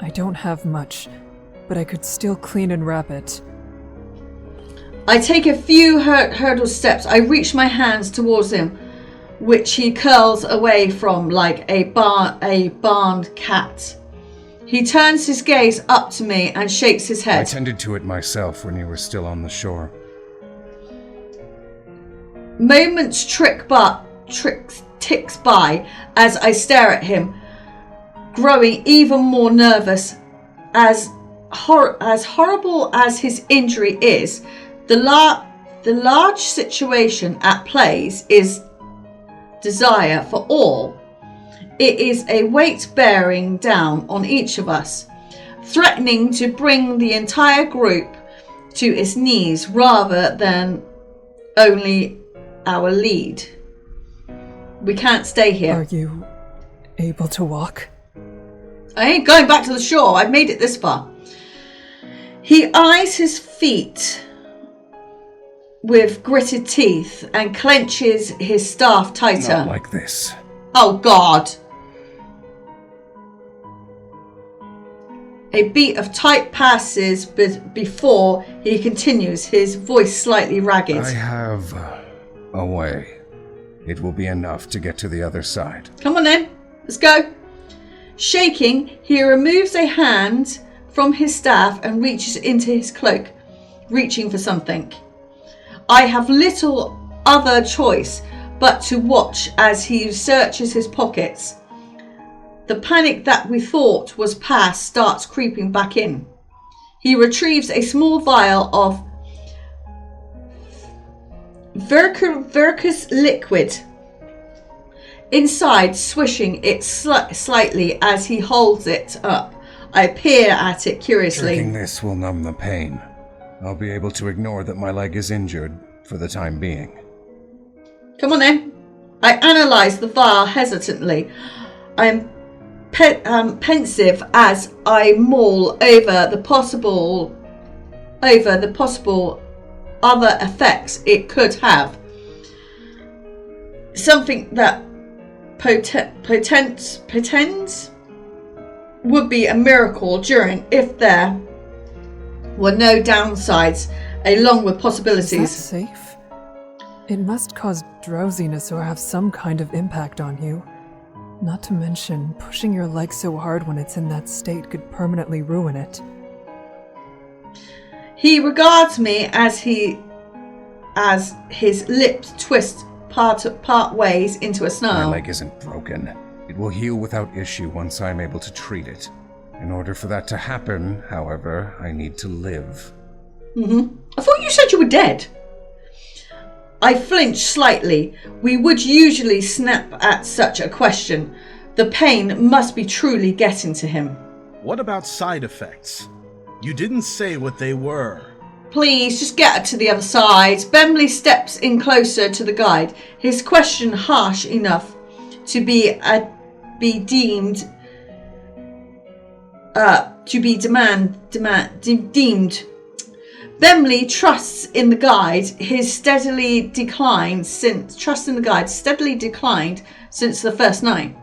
I don't have much, but I could still clean and wrap it. I take a few hurdle steps. I reach my hands towards him, which he curls away from like a barned cat. He turns his gaze up to me and shakes his I head. tended to it myself when you were still on the shore. Moments ticks by as I stare at him, growing even more nervous. As horrible as his injury is, the large situation at play is desire for all. It is a weight bearing down on each of us, threatening to bring the entire group to its knees rather than only our lead. We can't stay here. Are you able to walk? I ain't going back to the shore. I've made it this far. He eyes his feet with gritted teeth and clenches his staff tighter. Not like this. Oh, God. A beat of type passes before he continues, his voice slightly ragged. I have a way. It will be enough to get to the other side. Come on then, let's go. Shaking, he removes a hand from his staff and reaches into his cloak, reaching for something. I have little other choice but to watch as he searches his pockets. The panic that we thought was past starts creeping back in. He retrieves a small vial of Vercus liquid. Inside, swishing it slightly as he holds it up. I peer at it curiously. Drinking this will numb the pain. I'll be able to ignore that my leg is injured for the time being. Come on then. I analyse the vial hesitantly. I am pensive as I mull over the possible other effects it could have. Something that pretends would be a miracle during if there were no downsides along with possibilities. Is that safe? It must cause drowsiness or have some kind of impact on you. Not to mention, pushing your leg so hard when it's in that state could permanently ruin it. He regards me as his lips twist part ways into a My snarl. leg isn't broken. It will heal without issue once I'm able to treat it. In order for that to happen, however, I need to live. I thought you said you were dead. I flinch slightly. We would usually snap at such a question. The pain must be truly getting to him. What about side effects? You didn't say what they were. Please, just get to the other side. Bemley steps in closer to the guide, his question harsh enough to be deemed. Bemley trusts in the guide. His trust in the guide steadily declined since the first night.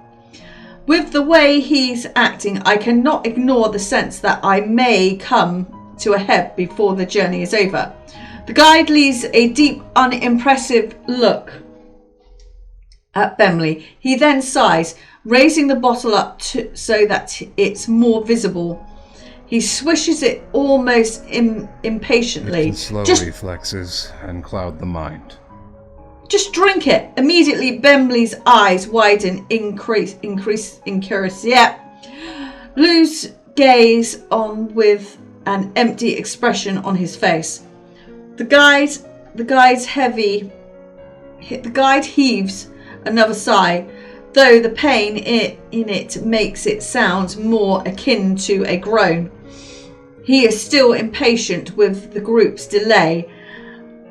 With the way he's acting, I cannot ignore the sense that I may come to a head before the journey is over. The guide leaves a deep, unimpressive look at Bemley. He then sighs, raising the bottle up so that it's more visible. He swishes it almost It impatiently. can slow Just reflexes and cloud the mind. Just drink it. Immediately, Bemley's eyes widen, increase in curiosity. Yeah. Lou's gaze on with an empty expression on his face. The guide heaves another sigh, though the pain in it makes it sound more akin to a groan. He is still impatient with the group's delay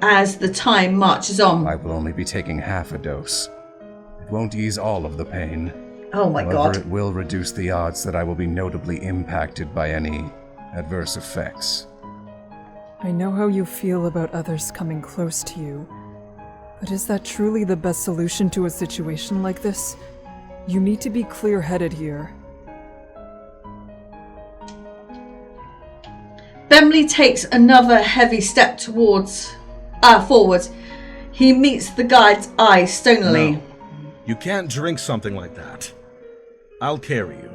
as the time marches on. I will only be taking half a dose. It won't ease all of the pain. Oh my However, god. it will reduce the odds that I will be notably impacted by any adverse effects. I know how you feel about others coming close to you, but is that truly the best solution to a situation like this? You need to be clear-headed here. Bemley takes another heavy step forward. He meets the guide's eyes stonily. No, you can't drink something like that. I'll carry you.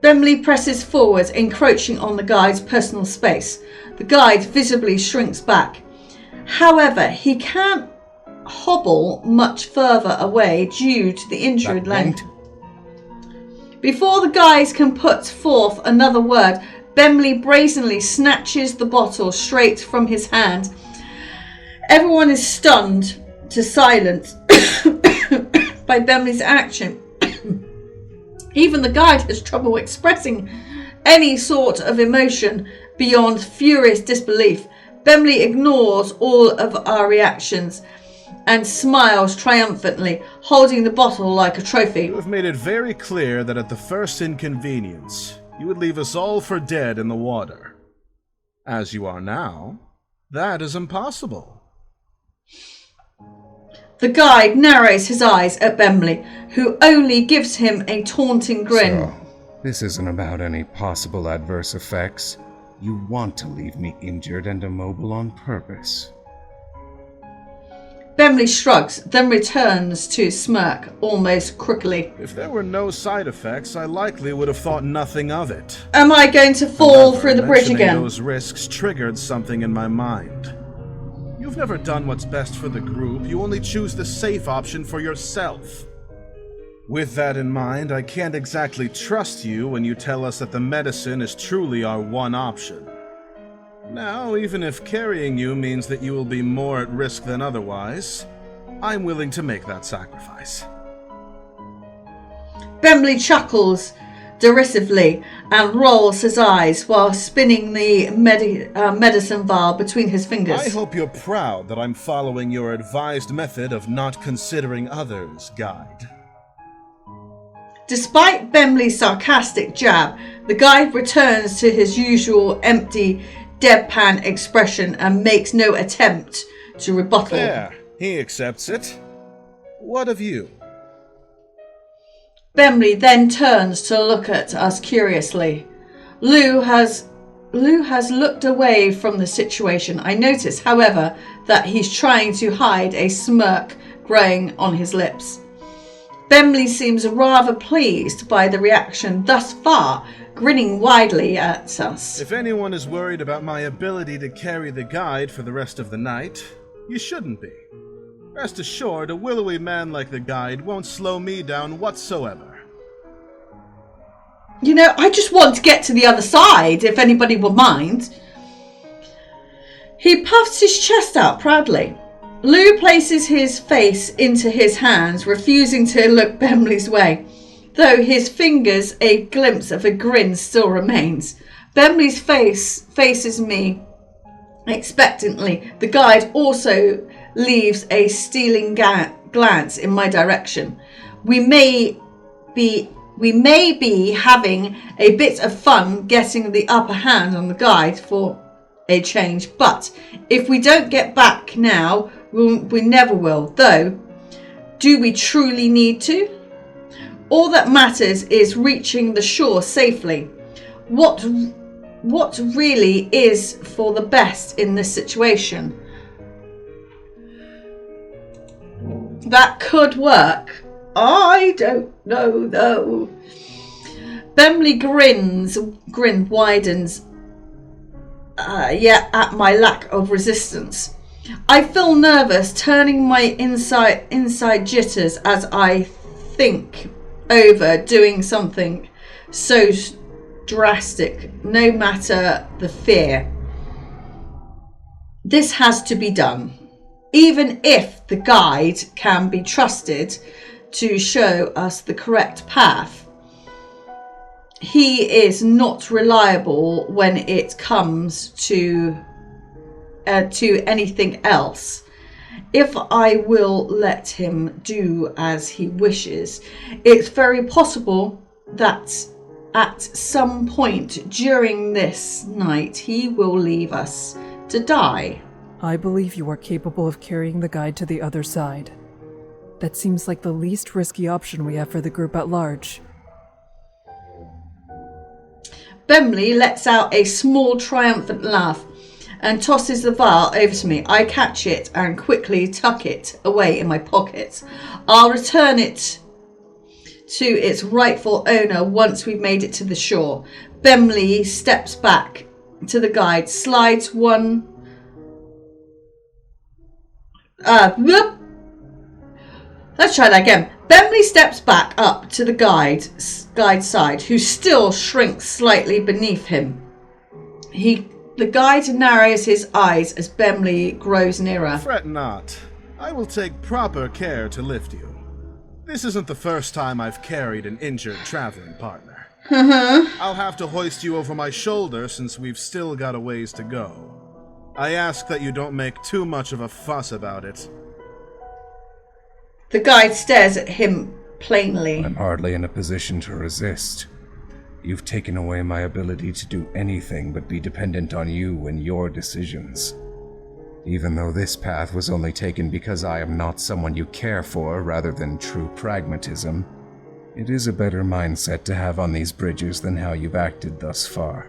Bemley presses forward, encroaching on the guide's personal space. The guide visibly shrinks back. However, he can't hobble much further away due to the injured leg. Before the guys can put forth another word, Bemley brazenly snatches the bottle straight from his hand. Everyone is stunned to silence by Bemley's action. Even the guide has trouble expressing any sort of emotion beyond furious disbelief. Bemley ignores all of our reactions and smiles triumphantly, holding the bottle like a trophy. You have made it very clear that at the first inconvenience, you would leave us all for dead in the water. As you are now, that is impossible. The guide narrows his eyes at Bemley, who only gives him a taunting grin. So, this isn't about any possible adverse effects. You want to leave me injured and immobile on purpose. Bemley shrugs, then returns to smirk, almost crookily. If there were no side effects, I likely would have thought nothing of it. Am I going to fall However, through the bridge mentioning again? Those risks triggered something in my mind. You've never done what's best for the group. You only choose the safe option for yourself. With that in mind, I can't exactly trust you when you tell us that the medicine is truly our one option. Now, even if carrying you means that you will be more at risk than otherwise, I'm willing to make that sacrifice. Bemley chuckles derisively and rolls his eyes while spinning the medicine vial between his fingers. I hope you're proud that I'm following your advised method of not considering others, guide. Despite Bemley's sarcastic jab, the guide returns to his usual empty, deadpan expression and makes no attempt to rebuttal. There, he accepts it. What of you? Bemley then turns to look at us curiously. Lou has looked away from the situation. I notice, however, that he's trying to hide a smirk growing on his lips. Bemley seems rather pleased by the reaction thus far, grinning widely at us. If anyone is worried about my ability to carry the guide for the rest of the night, you shouldn't be. Rest assured, a willowy man like the guide won't slow me down whatsoever. You know, I just want to get to the other side, if anybody will mind. He puffs his chest out proudly. Lou places his face into his hands, refusing to look Bemley's way, though his fingers a glimpse of a grin still remains. Bemley's face faces me expectantly. The guide also leaves a stealing glance in my direction. We may be having a bit of fun getting the upper hand on the guide for a change, but if we don't get back now, we never will. Though, do we truly need to? All that matters is reaching the shore safely. What really is for the best in this situation? That could work. I don't know, though. Bemley grin widens. At my lack of resistance. I feel nervous, turning my inside jitters as I think over doing something so drastic, no matter the fear. This has to be done. Even if the guide can be trusted to show us the correct path, he is not reliable when it comes to anything else. If I will let him do as he wishes, it's very possible that at some point during this night he will leave us to die. I believe you are capable of carrying the guide to the other side. That seems like the least risky option we have for the group at large. Bemley lets out a small triumphant laugh and tosses the vial over to me. I catch it and quickly tuck it away in my pocket. I'll return it to its rightful owner once we've made it to the shore. Bemley steps back to the guide, slides one... Let's try that again. Bemley steps back up to the guide's side, who still shrinks slightly beneath him. The guide narrows his eyes as Bemley grows nearer. Fret not. I will take proper care to lift you. This isn't the first time I've carried an injured traveling partner. I'll have to hoist you over my shoulder since we've still got a ways to go. I ask that you don't make too much of a fuss about it. The guide stares at him plainly. I'm hardly in a position to resist. You've taken away my ability to do anything but be dependent on you and your decisions. Even though this path was only taken because I am not someone you care for rather than true pragmatism, it is a better mindset to have on these bridges than how you've acted thus far.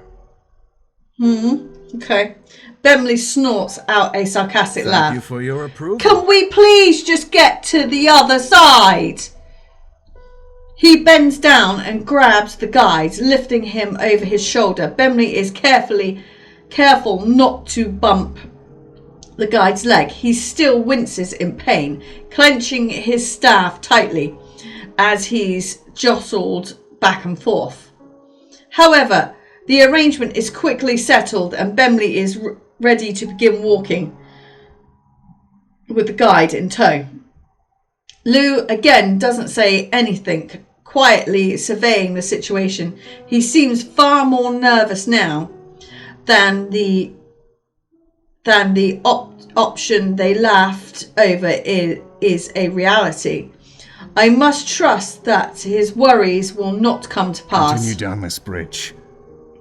Okay. Bemley snorts out a sarcastic laugh. Thank you for your approval. Can we please just get to the other side? He bends down and grabs the guide, lifting him over his shoulder. Bemley is careful not to bump the guide's leg. He still winces in pain, clenching his staff tightly as he's jostled back and forth. However, the arrangement is quickly settled and Bemley is ready to begin walking with the guide in tow. Lou again doesn't say anything, quietly surveying the situation. He seems far more nervous now than the option they laughed over is a reality. I must trust that his worries will not come to pass. Continue down this bridge.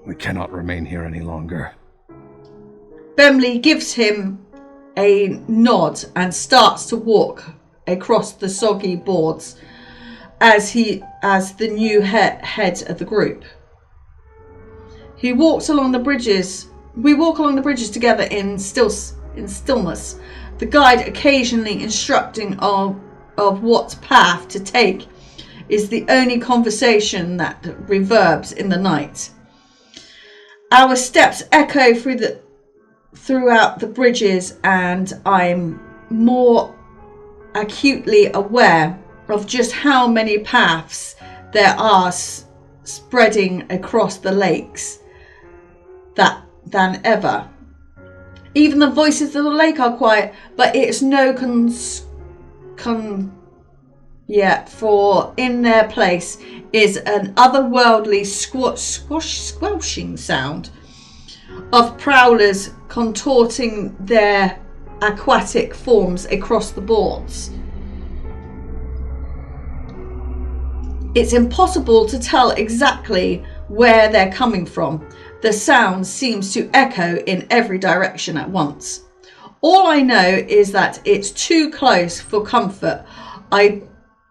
We cannot remain here any longer. Bemley gives him a nod and starts to walk across the soggy boards as the new head of the group. We walk along the bridges together in stillness, the guide occasionally instructing of what path to take is the only conversation that reverbs in the night. Our steps echo throughout the bridges, and I'm more acutely aware of just how many paths there are spreading across the lakes than ever. Even the voices of the lake are quiet, but it's no for in their place is an otherworldly squelching sound of prowlers contorting their aquatic forms across the boards. It's impossible to tell exactly where they're coming from. The sound seems to echo in every direction at once. All I know is that it's too close for comfort. I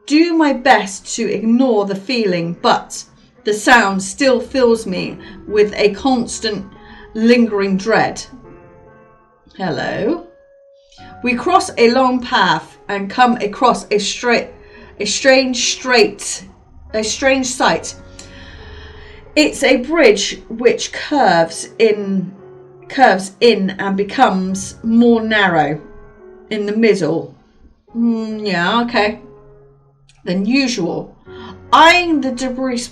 do my best to ignore the feeling, but the sound still fills me with a constant, lingering dread. Hello? We cross a long path and come across a strange sight. It's a bridge which curves in and becomes more narrow in the middle. Yeah, okay. Than usual. Eyeing the debris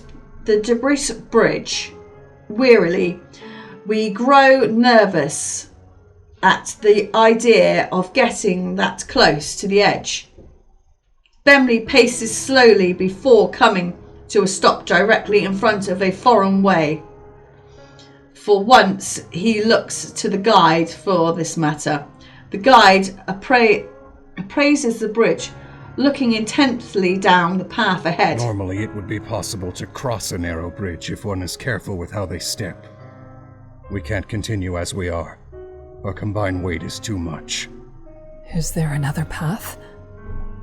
bridge wearily, we grow nervous at the idea of getting that close to the edge. Bemley paces slowly before coming to a stop directly in front of a foreign way. For once, he looks to the guide for this matter. The guide appraises the bridge, looking intently down the path ahead. Normally, it would be possible to cross a narrow bridge if one is careful with how they step. We can't continue as we are. Our combined weight is too much. Is there another path?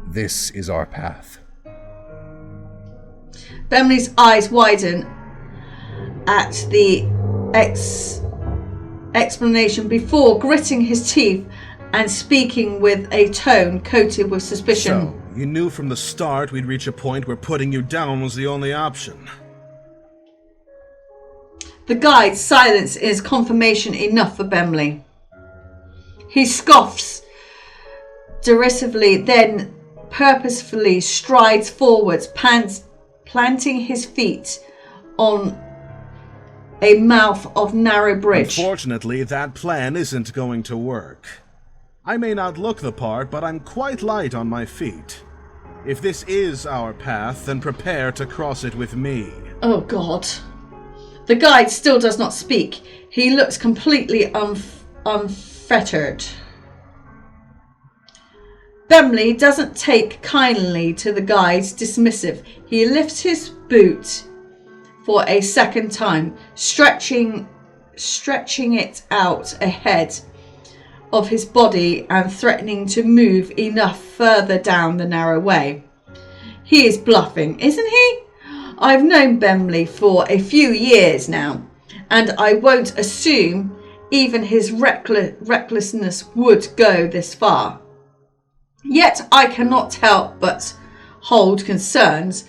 This is our path. Bemley's eyes widen at the explanation before gritting his teeth and speaking with a tone coated with suspicion. So, you knew from the start we'd reach a point where putting you down was the only option. The guide's silence is confirmation enough for Bemley. He scoffs derisively, then purposefully strides forwards, planting his feet on a mouth of narrow bridge. Unfortunately, that plan isn't going to work. I may not look the part, but I'm quite light on my feet. If this is our path, then prepare to cross it with me. Oh, God. The guide still does not speak. He looks completely unfettered. Bemley doesn't take kindly to the guide's dismissive. He lifts his boot for a second time, stretching it out ahead of his body and threatening to move enough further down the narrow way. He is bluffing, isn't he? I've known Bemley for a few years now, and I won't assume even his recklessness would go this far. Yet I cannot help but hold concerns.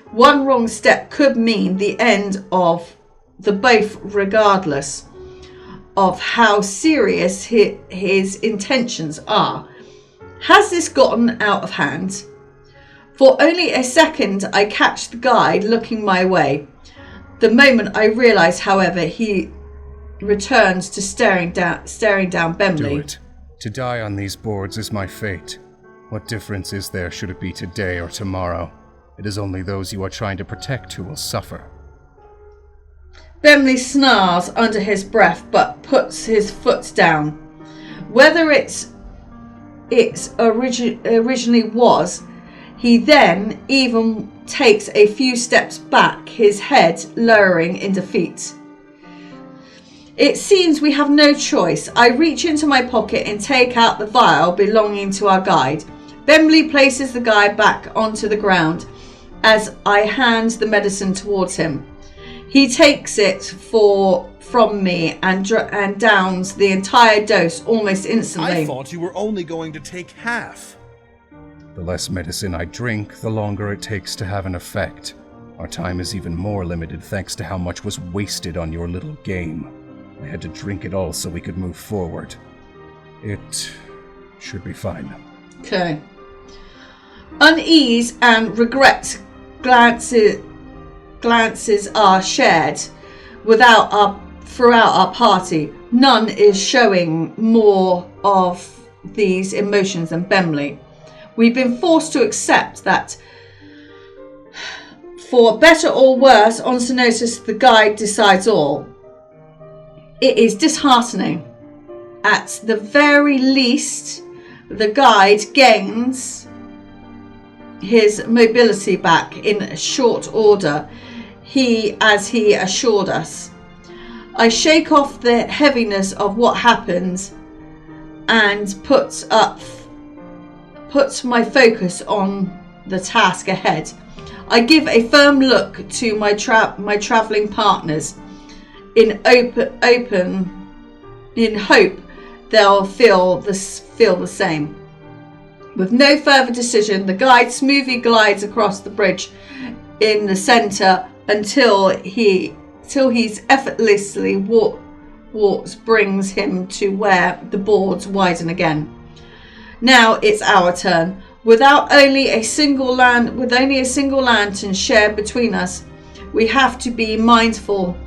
One wrong step could mean the end of the both, regardless of how serious his intentions are. Has this gotten out of hand? For only a second I catch the guide looking my way. The moment I realise, however, he returns to staring down Bemley. Do it. To die on these boards is my fate. What difference is there should it be today or tomorrow? It is only those you are trying to protect who will suffer. Bemley snarls under his breath but puts his foot down. Whether it originally was, he then even takes a few steps back, his head lowering in defeat. It seems we have no choice. I reach into my pocket and take out the vial belonging to our guide. Bemley places the guide back onto the ground as I hand the medicine towards him. He takes it from me and downs the entire dose almost instantly. I thought you were only going to take half. The less medicine I drink, the longer it takes to have an effect. Our time is even more limited thanks to how much was wasted on your little game. I had to drink it all so we could move forward. It should be fine. Okay. Unease and regret glances are shared throughout our party. None is showing more of these emotions than Bemley. We've been forced to accept that, for better or worse, on Cenosis the guide decides all. It is disheartening. At the very least, the guide gains his mobility back in short order, as he assured us. I shake off the heaviness of what happened and put my focus on the task ahead. I give a firm look to my travelling partners in hope they'll feel the same. With no further decision, the guide smoothly glides across the bridge in the centre until he till he's effortlessly walks brings him to where the boards widen again. Now it's our turn. With only a single lantern shared between us, we have to be mindful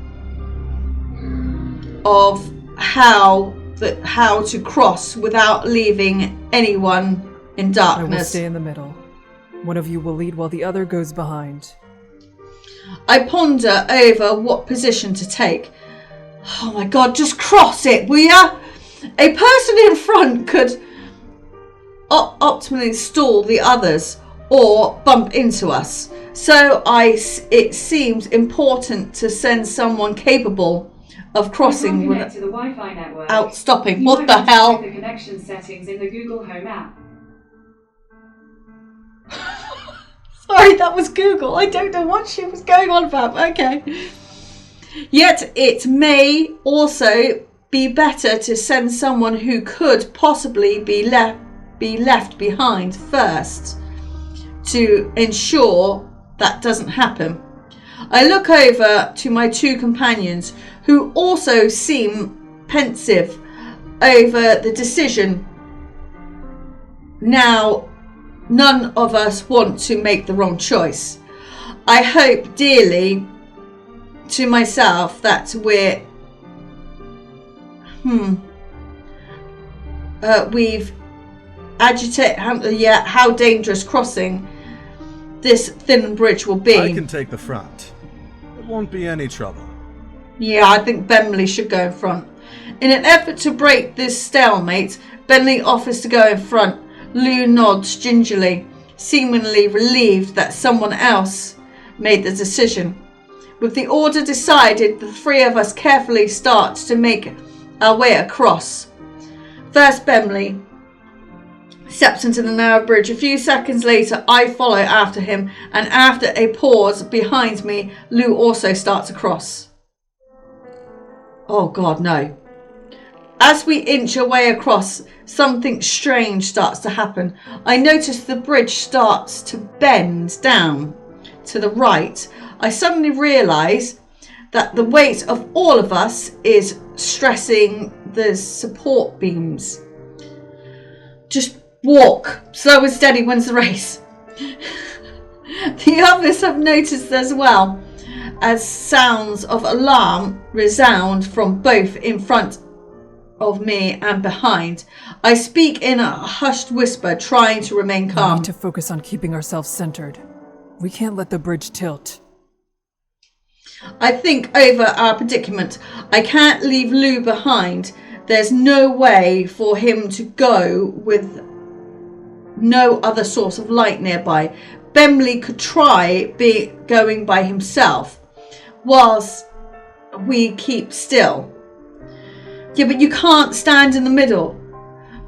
of how to cross without leaving anyone in I will darkness. stay in the middle. One of you will lead while the other goes behind. I ponder over what position to take. Oh my god, just cross it, will ya? A person in front could optimally stall the others or bump into us. So it seems important to send someone capable of crossing Connect to the Wi-Fi network. without stopping. You What might the want to hell? check the connection settings in the Google Home app. Sorry, that was Google. I don't know what she was going on about. Okay. Yet it may also be better to send someone who could possibly be left behind first to ensure that doesn't happen. I look over to my two companions who also seem pensive over the decision. Now, none of us want to make the wrong choice. I hope dearly to myself that we've agitated how dangerous crossing this thin bridge will be. I can take the front. It won't be any trouble. Yeah, I think Benley should go in front. In an effort to break this stalemate, Benley offers to go in front. Lou nods gingerly, seemingly relieved that someone else made the decision. With the order decided, the three of us carefully start to make our way across. First, Benley steps into the narrow bridge. A few seconds later, I follow after him, and after a pause behind me, Lou also starts across. Oh God, no. As we inch our way across, something strange starts to happen. I notice the bridge starts to bend down to the right. I suddenly realise that the weight of all of us is stressing the support beams. Just walk. Slow and steady wins the race. The others have noticed as well, as sounds of alarm resound from both in front of me and behind. I speak in a hushed whisper, trying to remain We calm. need to focus on keeping ourselves centered. We can't let the bridge tilt. I think over our predicament. I can't leave Lou behind. There's no way for him to go with no other source of light nearby. Benley could try going by himself whilst we keep still. Yeah, but you can't stand in the middle.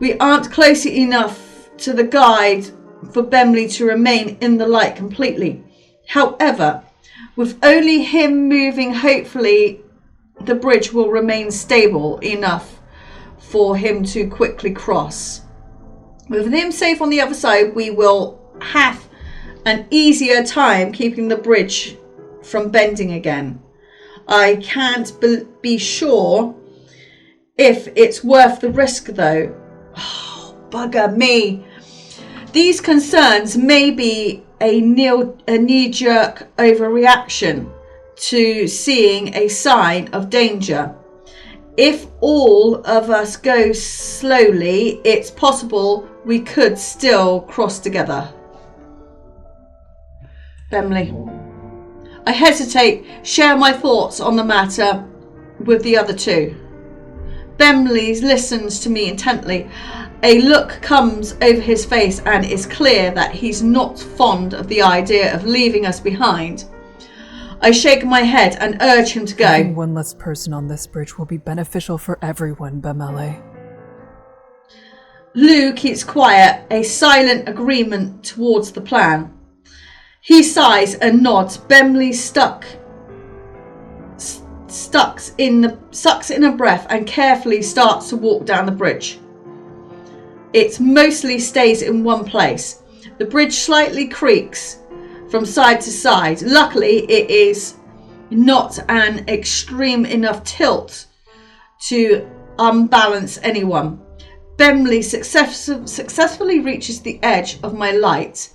We aren't close enough to the guide for Benley to remain in the light completely. However, with only him moving, hopefully the bridge will remain stable enough for him to quickly cross. With him safe on the other side, we will have an easier time keeping the bridge from bending again. I can't be sure if it's worth the risk though. Oh, bugger me. These concerns may be a knee-jerk overreaction to seeing a sign of danger. If all of us go slowly, it's possible we could still cross together. Benley. I hesitate, share my thoughts on the matter with the other two. Benley listens to me intently. A look comes over his face and it's clear that he's not fond of the idea of leaving us behind. I shake my head and urge him to go. Having one less person on this bridge will be beneficial for everyone, Bamele. Lou keeps quiet, a silent agreement towards the plan. He sighs and nods. Benley sucks in a breath and carefully starts to walk down the bridge. It mostly stays in one place. The bridge slightly creaks from side to side. Luckily, it is not an extreme enough tilt to unbalance anyone. Bemley successfully reaches the edge of my light.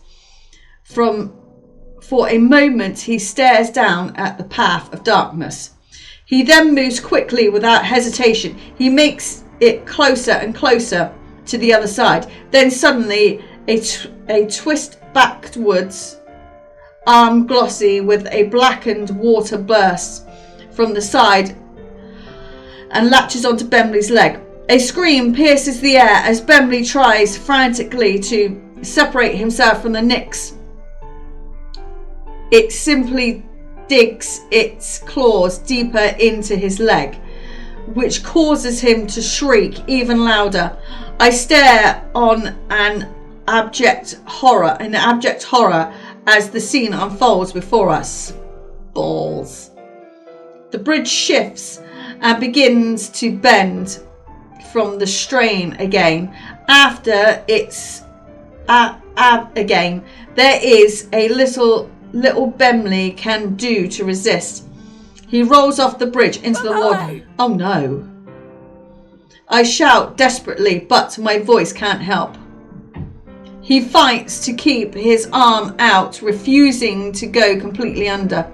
For a moment, he stares down at the path of darkness. He then moves quickly without hesitation. He makes it closer and closer to the other side. Then suddenly, a twist backwards, arm glossy with a blackened water bursts from the side and latches onto Bemley's leg. A scream pierces the air as Bemley tries frantically to separate himself from the Nyx. It simply digs its claws deeper into his leg, which causes him to shriek even louder. I stare on in abject horror as the scene unfolds before us. Balls. The bridge shifts and begins to bend from the strain again. After it's again, there is a little Bemley can do to resist. He rolls off the bridge into the water. Oh no. I shout desperately, but my voice can't help. He fights to keep his arm out, refusing to go completely under.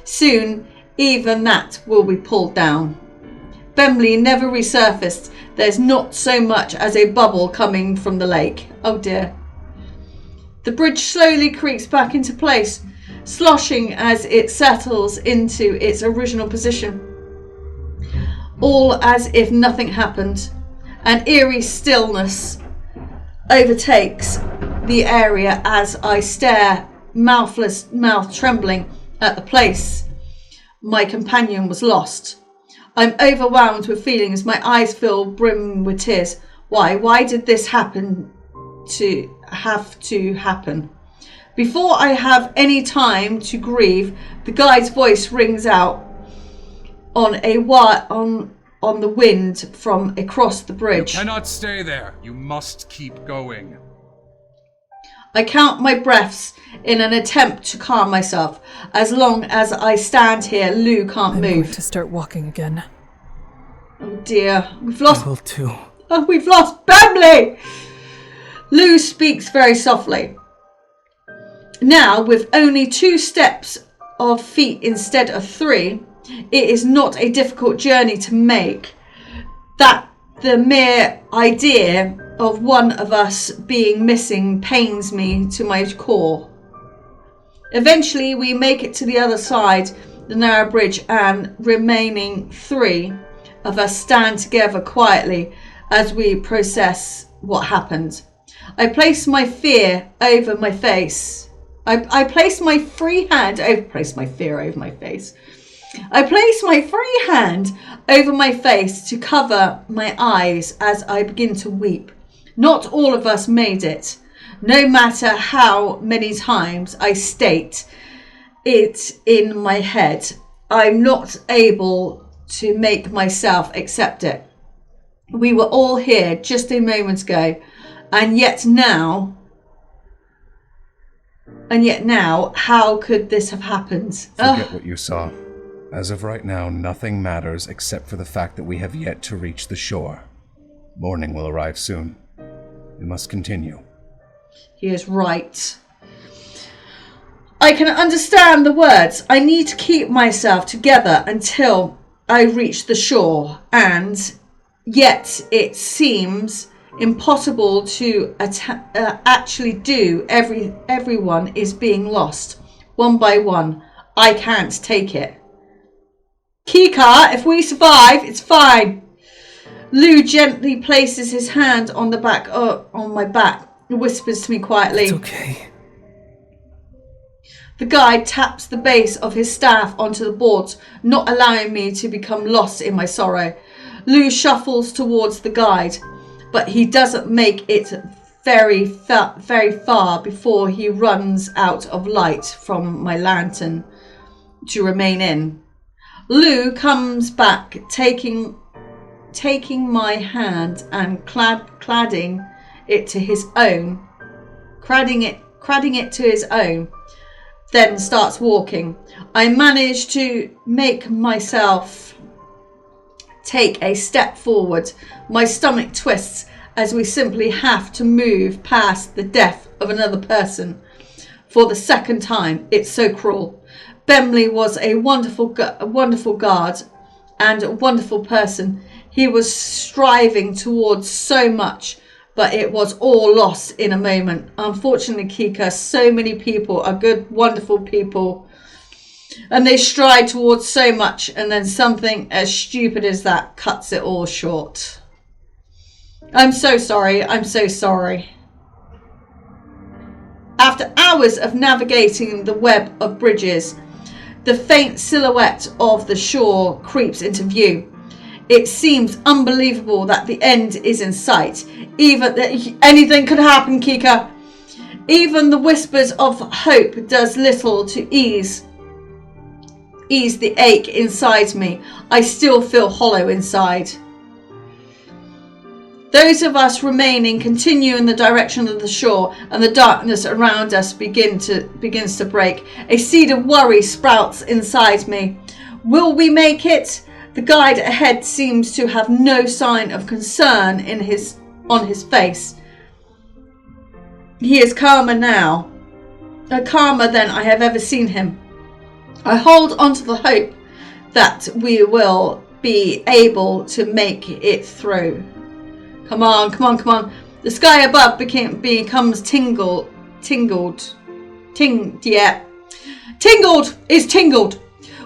Soon, even that will be pulled down. Bemley never resurfaced. There's not so much as a bubble coming from the lake. Oh dear. The bridge slowly creaks back into place, sloshing as it settles into its original position. All as if nothing happened. An eerie stillness overtakes the area as I stare, mouth trembling, at the place my companion was lost. I'm overwhelmed with feelings. My eyes fill brim with tears. Why did this have to happen? Before I have any time to grieve, the guide's voice rings out on the wind from across the bridge. You cannot stay there. You must keep going. I count my breaths in an attempt to calm myself. As long as I stand here, Lou can't I'm move. going to start walking again. Oh dear, we've lost. I will too. Oh, we've lost Bemley. Lou speaks very softly. Now, with only 2 steps of feet instead of 3, it is not a difficult journey to make. That the mere idea of one of us being missing pains me to my core. Eventually, we make it to the other side, the narrow bridge, and remaining 3 of us stand together quietly as we process what happened. I place my fear over my face. I place my free hand over my fear over my face. I place my free hand over my face to cover my eyes as I begin to weep. Not all of us made it. No matter how many times I state it in my head, I'm not able to make myself accept it. We were all here just a moment ago, and yet now, how could this have happened? Forget what you saw. As of right now, nothing matters except for the fact that we have yet to reach the shore. Morning will arrive soon. We must continue. He is right. I can understand the words. I need to keep myself together until I reach the shore, and yet it seems impossible to actually do. Everyone is being lost, one by one. I can't take it. Kika, if we survive, it's fine. Lou gently places his hand on my back and whispers to me quietly. It's okay. The guide taps the base of his staff onto the boards, not allowing me to become lost in my sorrow. Lou shuffles towards the guide, but he doesn't make it very far before he runs out of light from my lantern to remain in. Lou comes back, taking my hand and cladding it to his own. then starts walking. I manage to make myself take a step forward. My stomach twists as we simply have to move past the death of another person for the second time. It's so cruel. Bemley was a wonderful guard and a wonderful person. He was striving towards so much, but it was all lost in a moment. Unfortunately, Kika, so many people are good, wonderful people, and they strive towards so much, and then something as stupid as that cuts it all short. I'm so sorry. I'm so sorry. After hours of navigating the web of bridges, the faint silhouette of the shore creeps into view. It seems unbelievable that the end is in sight. Even anything could happen, Kika. Even the whispers of hope does little to ease the ache inside me. I still feel hollow inside. Those of us remaining continue in the direction of the shore, and the darkness around us begins to break. A seed of worry sprouts inside me. Will we make it? The guide ahead seems to have no sign of concern on his face. He is calmer now, calmer than I have ever seen him. I hold on to the hope that we will be able to make it through. Come on, come on, come on. The sky above becomes tingled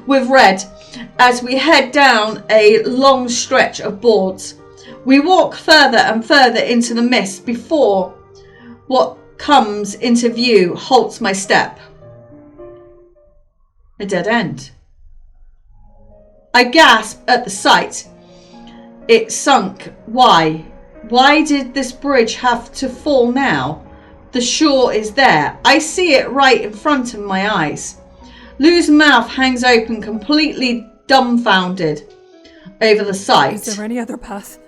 with red as we head down a long stretch of boards. We walk further and further into the mist before what comes into view halts my step. A dead end. I gasp at the sight. It sunk. Why? Why did this bridge have to fall now? The shore is there. I see it right in front of my eyes. Lou's mouth hangs open, completely dumbfounded over the sight. Is there any other path?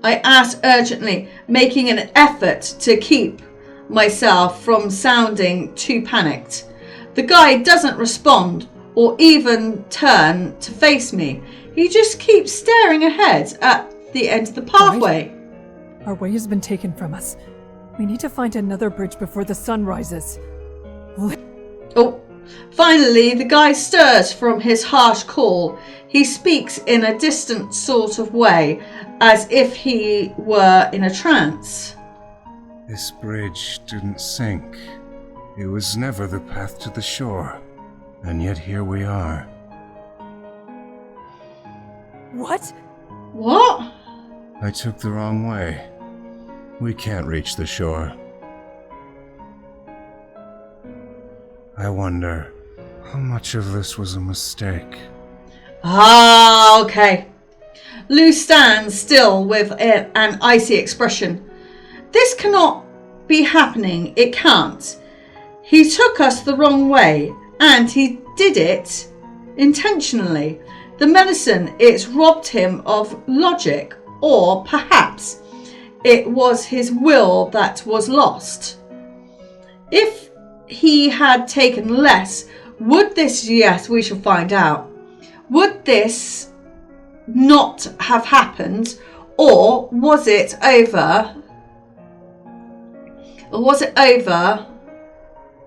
I ask urgently, making an effort to keep myself from sounding too panicked. The guide doesn't respond or even turn to face me. He just keeps staring ahead at the end of the pathway. Our way has been taken from us. We need to find another bridge before the sun rises. Oh, finally, the guy stirs from his harsh call. He speaks in a distant sort of way, as if he were in a trance. This bridge didn't sink. It was never the path to the shore. And yet here we are. What? What? I took the wrong way. We can't reach the shore. I wonder how much of this was a mistake. Ah, okay. Lou stands still with an icy expression. This cannot be happening. It can't. He took us the wrong way, and he did it intentionally. The medicine, it's robbed him of logic, or perhaps it was his will that was lost. If he had taken less, would this, yes, we shall find out, would this not have happened, or was it over? Or was it over?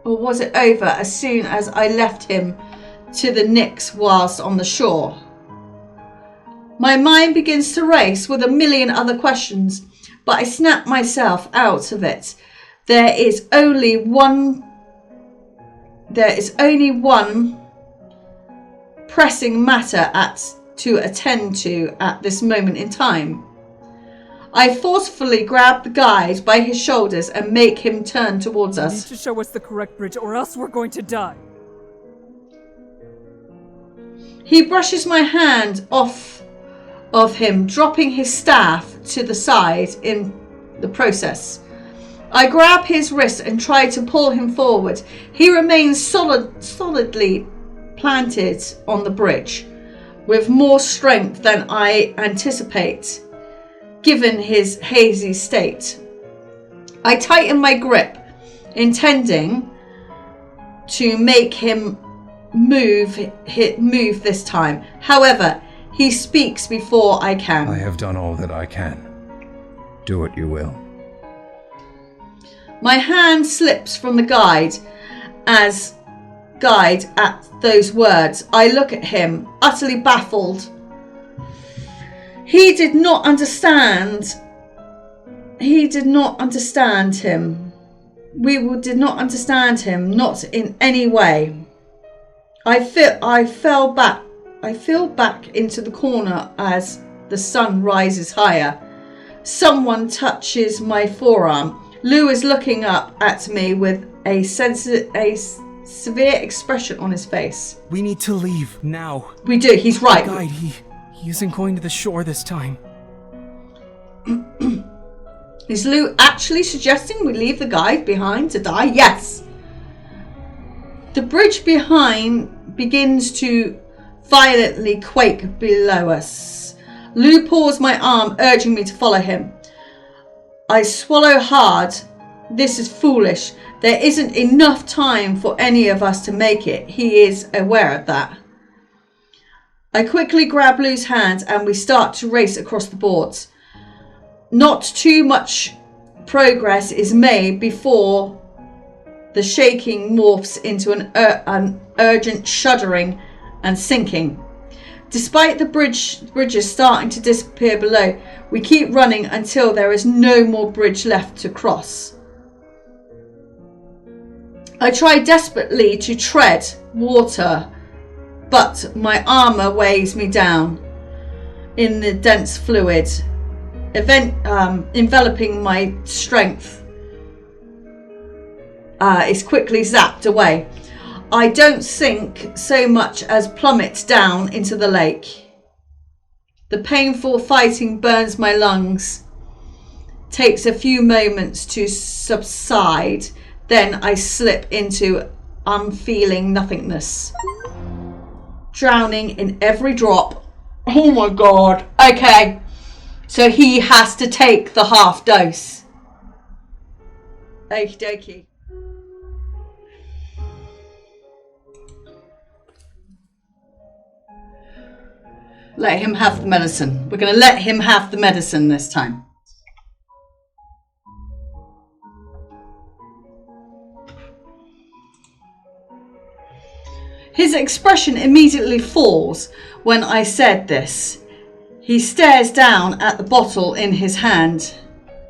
Or was it over as soon as I left him to the Nix whilst on the shore? My mind begins to race with a million other questions, but I snap myself out of it. There is only one pressing matter to attend to at this moment in time. I forcefully grab the guide by his shoulders and make him turn towards us. You need to show us the correct bridge, or else we're going to die. He brushes my hand off of him, dropping his staff to the side in the process. I grab his wrist and try to pull him forward. He remains solidly planted on the bridge, with more strength than I anticipate, given his hazy state. I tighten my grip, intending to make him move this time. However, he speaks before I can. I have done all that I can. Do what you will. My hand slips from the guide at those words. I look at him, utterly baffled. He did not understand him. We did not understand him, not in any way. I fell back into the corner as the sun rises higher. Someone touches my forearm. Lou is looking up at me with a severe expression on his face. We need to leave now. We do. He's right. The guide, he isn't going to the shore this time. Is Lou actually suggesting we leave the guide behind to die? Yes. The bridge behind begins to violently quake below us. Lou pulls my arm, urging me to follow him. I swallow hard. This is foolish. There isn't enough time for any of us to make it. He is aware of that. I quickly grab Lou's hand and we start to race across the boards. Not too much progress is made before the shaking morphs into an urgent shuddering and sinking. Despite the bridges starting to disappear below, we keep running until there is no more bridge left to cross. I try desperately to tread water, but my armour weighs me down in the dense fluid, enveloping my strength is quickly zapped away. I don't sink so much as plummet down into the lake. The painful fighting burns my lungs. Takes a few moments to subside. Then I slip into unfeeling nothingness. Drowning in every drop. Oh my god. Okay. So he has to take the half dose. Okie dokie. Let him have the medicine. We're going to let him have the medicine this time. His expression immediately falls when I said this. He stares down at the bottle in his hand,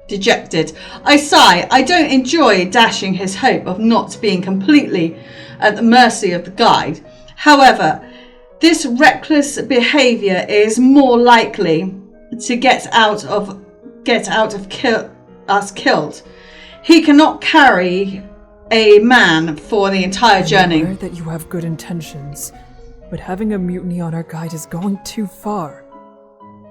dejected. I sigh. I don't enjoy dashing his hope of not being completely at the mercy of the guide. However, this reckless behaviour is more likely to get out of us killed. He cannot carry a man for the entire journey. I'm aware that you have good intentions, but having a mutiny on our guide is going too far.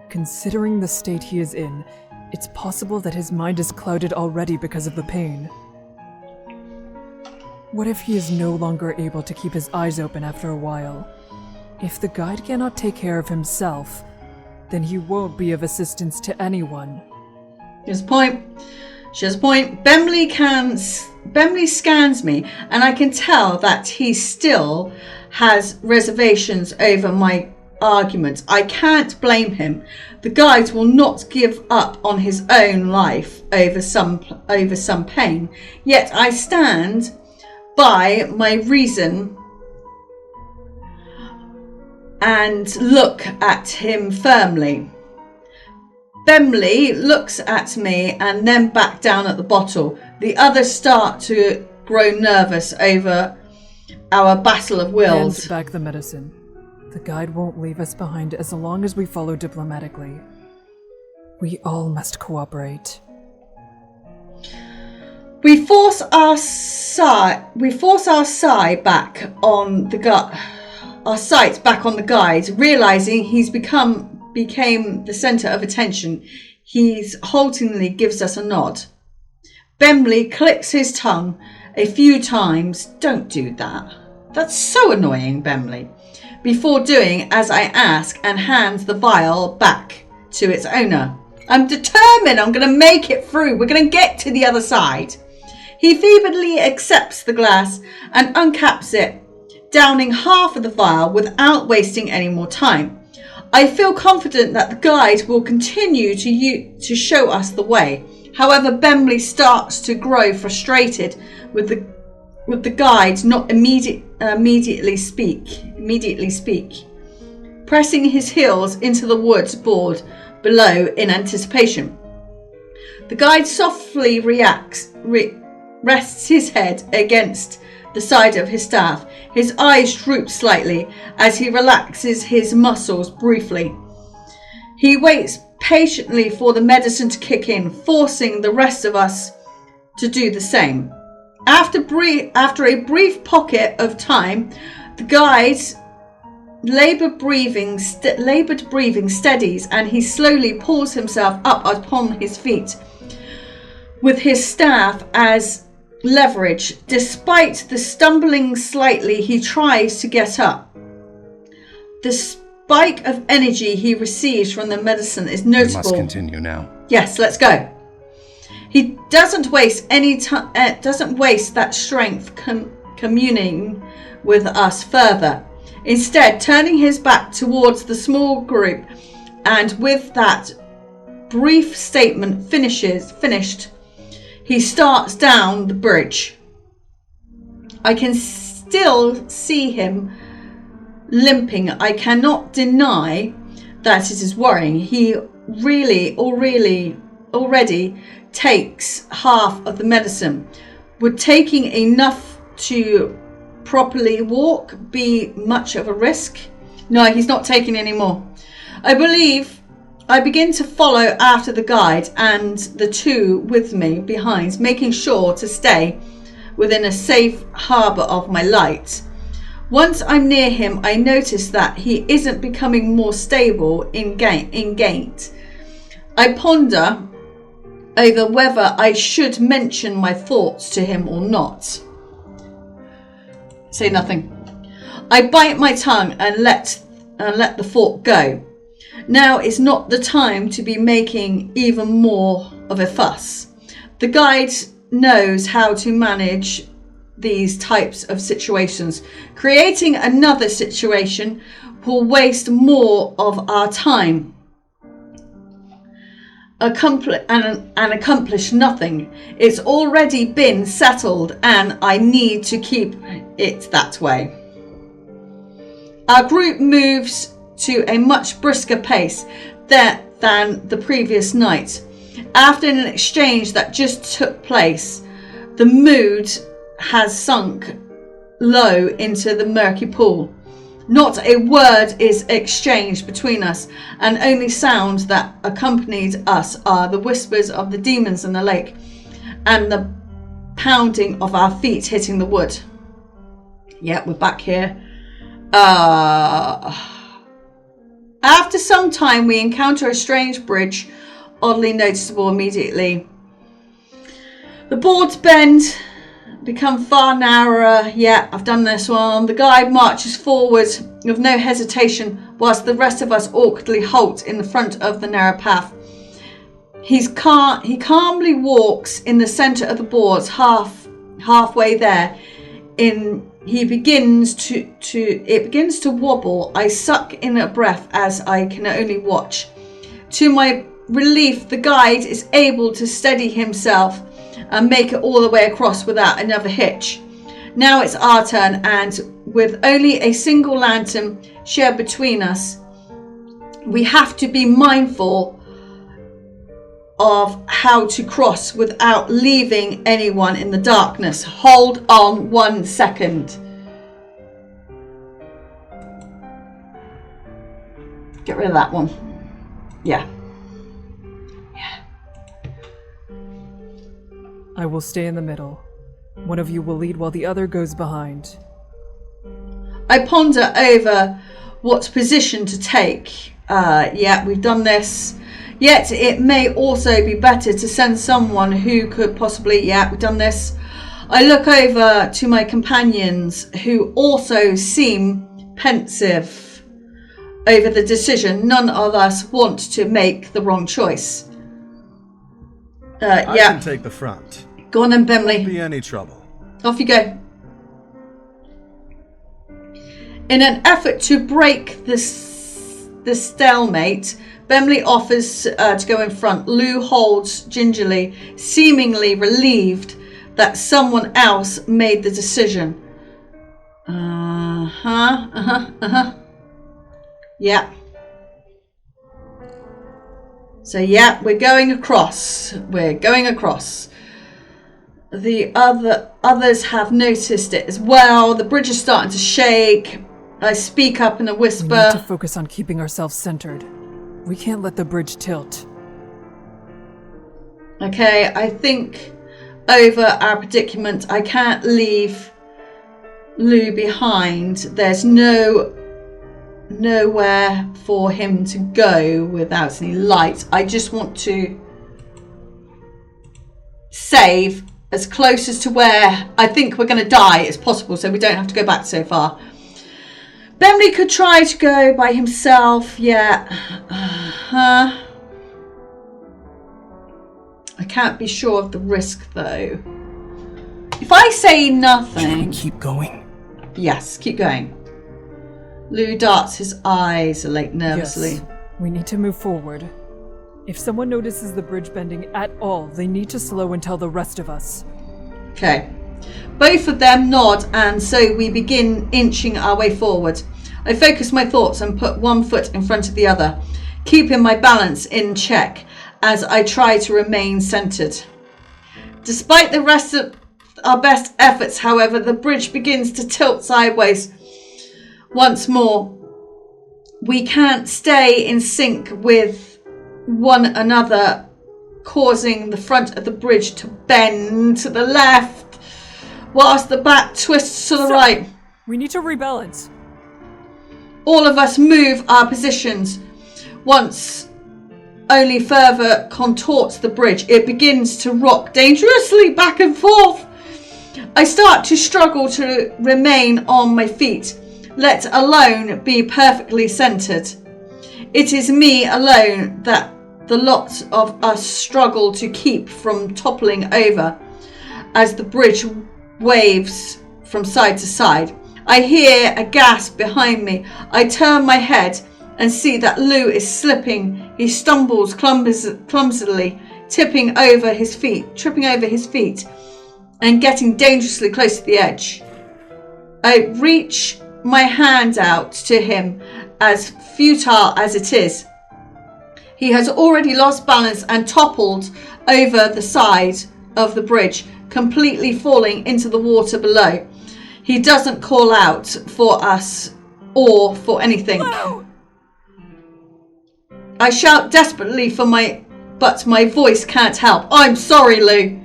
Considering the state he is in, it's possible that his mind is clouded already because of the pain. What if he is no longer able to keep his eyes open after a while? If the guide cannot take care of himself, then he won't be of assistance to anyone. She has a point. Bemley scans me, and I can tell that he still has reservations over my arguments. I can't blame him. The guide will not give up on his own life over some pain. Yet I stand by my reason and look at him firmly. Bemley looks at me and then back down at the bottle. The others start to grow nervous over our battle of wills. Hand back the medicine. The guide won't leave us behind as long as we follow diplomatically. We all must cooperate. We force our sight back on the guide, realizing he's became the center of attention. He haltingly gives us a nod. Bemley clicks his tongue a few times. Don't do that. That's so annoying, Bemley. Before doing as I ask and hands the vial back to its owner. I'm determined I'm going to make it through. We're going to get to the other side. He feebly accepts the glass and uncaps it, downing half of the vial without wasting any more time. I feel confident that the guide will continue to show us the way. However, Bemley starts to grow frustrated with the guide not immediately speak, pressing his heels into the wood board below in anticipation. The guide softly rests his head against the side of his staff. His eyes droop slightly as he relaxes his muscles briefly. He waits patiently for the medicine to kick in, forcing the rest of us to do the same. After a brief pocket of time, the guide's laboured breathing steadies, and he slowly pulls himself up upon his feet with his staff as leverage. Despite the stumbling slightly, he tries to get up. The spike of energy he receives from the medicine is notable. We must continue now. Yes, let's go. He doesn't waste any time. Doesn't waste that strength communing with us further. Instead, turning his back towards the small group, and with that brief statement finished, he starts down the bridge. I can still see him limping. I cannot deny that it is worrying. He already takes half of the medicine. Would taking enough to properly walk be much of a risk? No, he's not taking any more. I begin to follow after the guide and the two with me behind, making sure to stay within a safe harbour of my light. Once I'm near him, I notice that he isn't becoming more stable in gait. I ponder over whether I should mention my thoughts to him or not. Say nothing. I bite my tongue and let the thought go. Now is not the time to be making even more of a fuss. The guide knows how to manage these types of situations. Creating another situation will waste more of our time and accomplish nothing. It's already been settled, and I need to keep it that way. Our group moves to a much brisker pace than the previous night. After an exchange that just took place, the mood has sunk low into the murky pool. Not a word is exchanged between us, and only sounds that accompanied us are the whispers of the demons in the lake and the pounding of our feet hitting the wood. Yep, we're back here. After some time, we encounter a strange bridge, oddly noticeable immediately. The boards bend, become far narrower. Yeah, I've done this one. The guide marches forward with no hesitation, whilst the rest of us awkwardly halt in the front of the narrow path. He calmly walks in the centre of the boards, halfway there. It begins to wobble. I suck in a breath as I can only watch. To my relief, the guide is able to steady himself and make it all the way across without another hitch. Now it's our turn, and with only a single lantern shared between us, we have to be mindful of how to cross without leaving anyone in the darkness. Hold on 1 second. Get rid of that one. Yeah. I will stay in the middle. One of you will lead while the other goes behind. I ponder over what position to take. Yeah, we've done this. Yet it may also be better to send someone who could possibly... Yeah, we've done this. I look over to my companions, who also seem pensive over the decision. None of us want to make the wrong choice. I can take the front. Go on then, Won't Bemley. be any trouble. Off you go. In an effort to break the stalemate, Bemley offers to go in front. Lou holds gingerly, seemingly relieved that someone else made the decision. Yeah. So yeah, we're going across. The others have noticed it as well. The bridge is starting to shake. I speak up in a We need whisper. to focus on keeping ourselves centered. We can't let the bridge tilt. Okay, I think over our predicament, I can't leave Lou behind. There's nowhere for him to go without any light. I just want to save as close as to where I think we're going to die as possible, so we don't have to go back so far. Bemley could try to go by himself. Yeah. I can't be sure of the risk though. If I say Should we nothing... keep going? Yes, keep going. Lou darts his eyes nervously. Yes, we need to move forward. If someone notices the bridge bending at all, they need to slow and tell the rest of us. Okay. Both of them nod, and so we begin inching our way forward. I focus my thoughts and put one foot in front of the other, keeping my balance in check as I try to remain centered. Despite the rest of our best efforts, however, the bridge begins to tilt sideways once more. We can't stay in sync with one another, causing the front of the bridge to bend to the left, whilst the back twists to the right. We need to rebalance. All of us move our positions. Once only further contorts the bridge, it begins to rock dangerously back and forth. I start to struggle to remain on my feet, let alone be perfectly centered. It is me alone that the lot of us struggle to keep from toppling over as the bridge waves from side to side. I hear a gasp behind me. I turn my head and see that Lou is slipping. He stumbles clumsily, tripping over his feet, and getting dangerously close to the edge. I reach my hand out to him, as futile as it is. He has already lost balance and toppled over the side of the bridge, completely falling into the water below. He doesn't call out for us or for anything. Whoa! I shout desperately but my voice can't help. I'm sorry, Lou.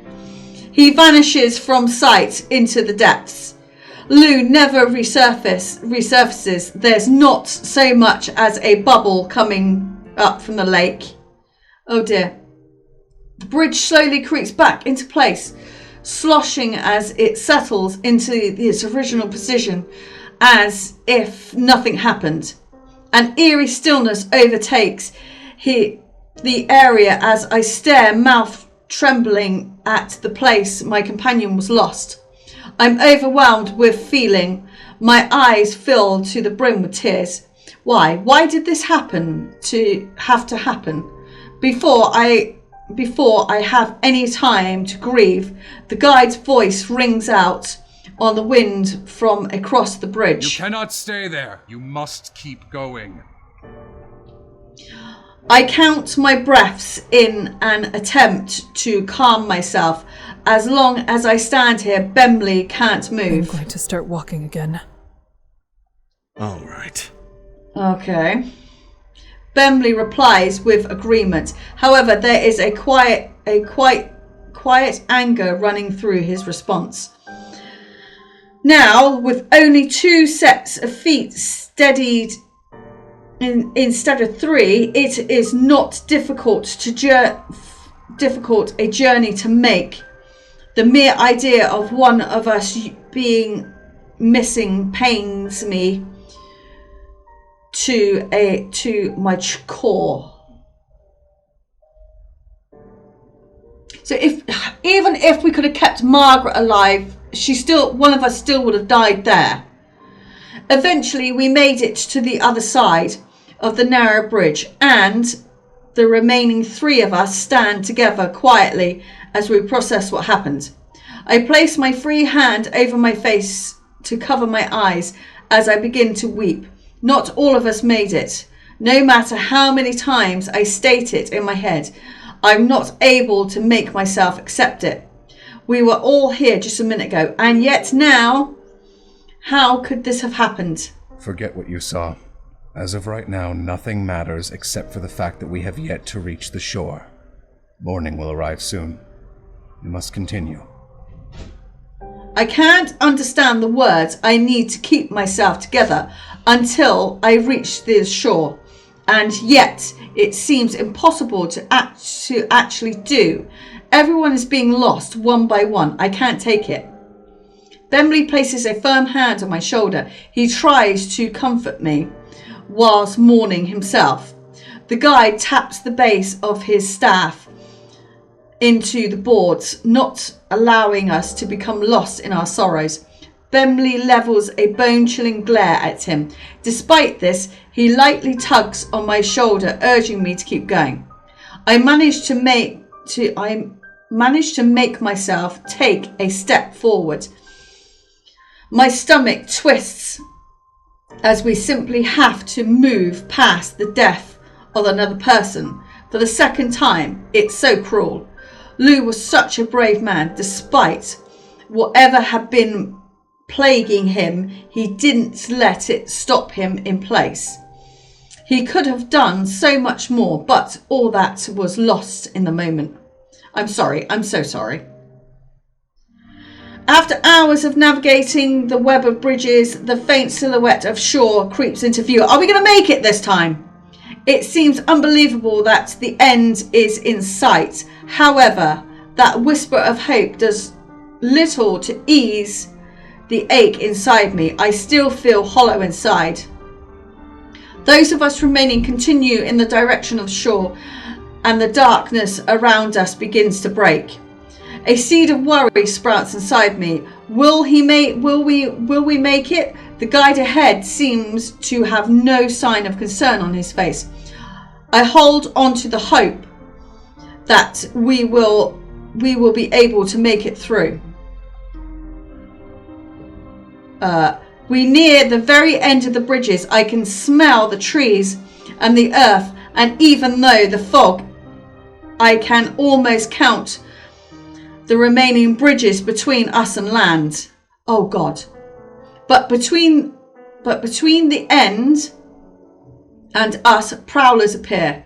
He vanishes from sight into the depths. Lou never resurfaces. There's not so much as a bubble coming up from the lake. Oh dear. The bridge slowly creaks back into place, sloshing as it settles into its original position, as if nothing happened. An eerie stillness overtakes the area as I stare, mouth trembling, at the place my companion was lost. I'm overwhelmed with feeling. My eyes fill to the brim with tears. Why? Why did this have to happen? Before I have any time to grieve, the guide's voice rings out on the wind from across the bridge. You cannot stay there. You must keep going. I count my breaths in an attempt to calm myself. As long as I stand here, Bemley can't I'm move. going to start walking again. All right. Okay. Bemley replies with agreement. However, there is a quiet anger running through his response. Now, with only 2 sets of feet steadied instead of 3, it is not difficult a journey to make. The mere idea of one of us being missing pains me to my core. So even if we could have kept Margaret alive, one of us still would have died there. Eventually, we made it to the other side of the narrow bridge, and the remaining 3 of us stand together quietly as we process what happened. I place my free hand over my face to cover my eyes as I begin to weep. Not all of us made it. No matter how many times I state it in my head, I'm not able to make myself accept it. We were all here just a minute ago, and yet now, how could this have happened? Forget what you saw. As of right now, nothing matters except for the fact that we have yet to reach the shore. Morning will arrive soon. We must continue. I can't understand the words I need to keep myself together until I reach the shore, and yet it seems impossible to actually do. Everyone is being lost one by one. I can't take it. Bemley places a firm hand on my shoulder. He tries to comfort me whilst mourning himself. The guide taps the base of his staff into the boards, not allowing us to become lost in our sorrows. Bemley levels a bone-chilling glare at him. Despite this, he lightly tugs on my shoulder, urging me to keep going. I manage to make myself take a step forward. My stomach twists as we simply have to move past the death of another person. For the second time, it's so cruel. Lou was such a brave man. Despite whatever had been plaguing him, he didn't let it stop him in place. He could have done so much more, but all that was lost in the moment. I'm sorry. I'm so sorry. After hours of navigating the web of bridges, the faint silhouette of shore creeps into view. Are we going to make it this time? It seems unbelievable that the end is in sight. However, that whisper of hope does little to ease the ache inside me. I still feel hollow inside. Those of us remaining continue in the direction of shore, and the darkness around us begins to break. A seed of worry sprouts inside me. Will we make it? The guide ahead seems to have no sign of concern on his face. I hold on to the hope that we will be able to make it through. We near the very end of the bridges. I can smell the trees and the earth, and even though the fog, I can almost count the remaining bridges between us and land. Oh God. But between the end and us, prowlers appear.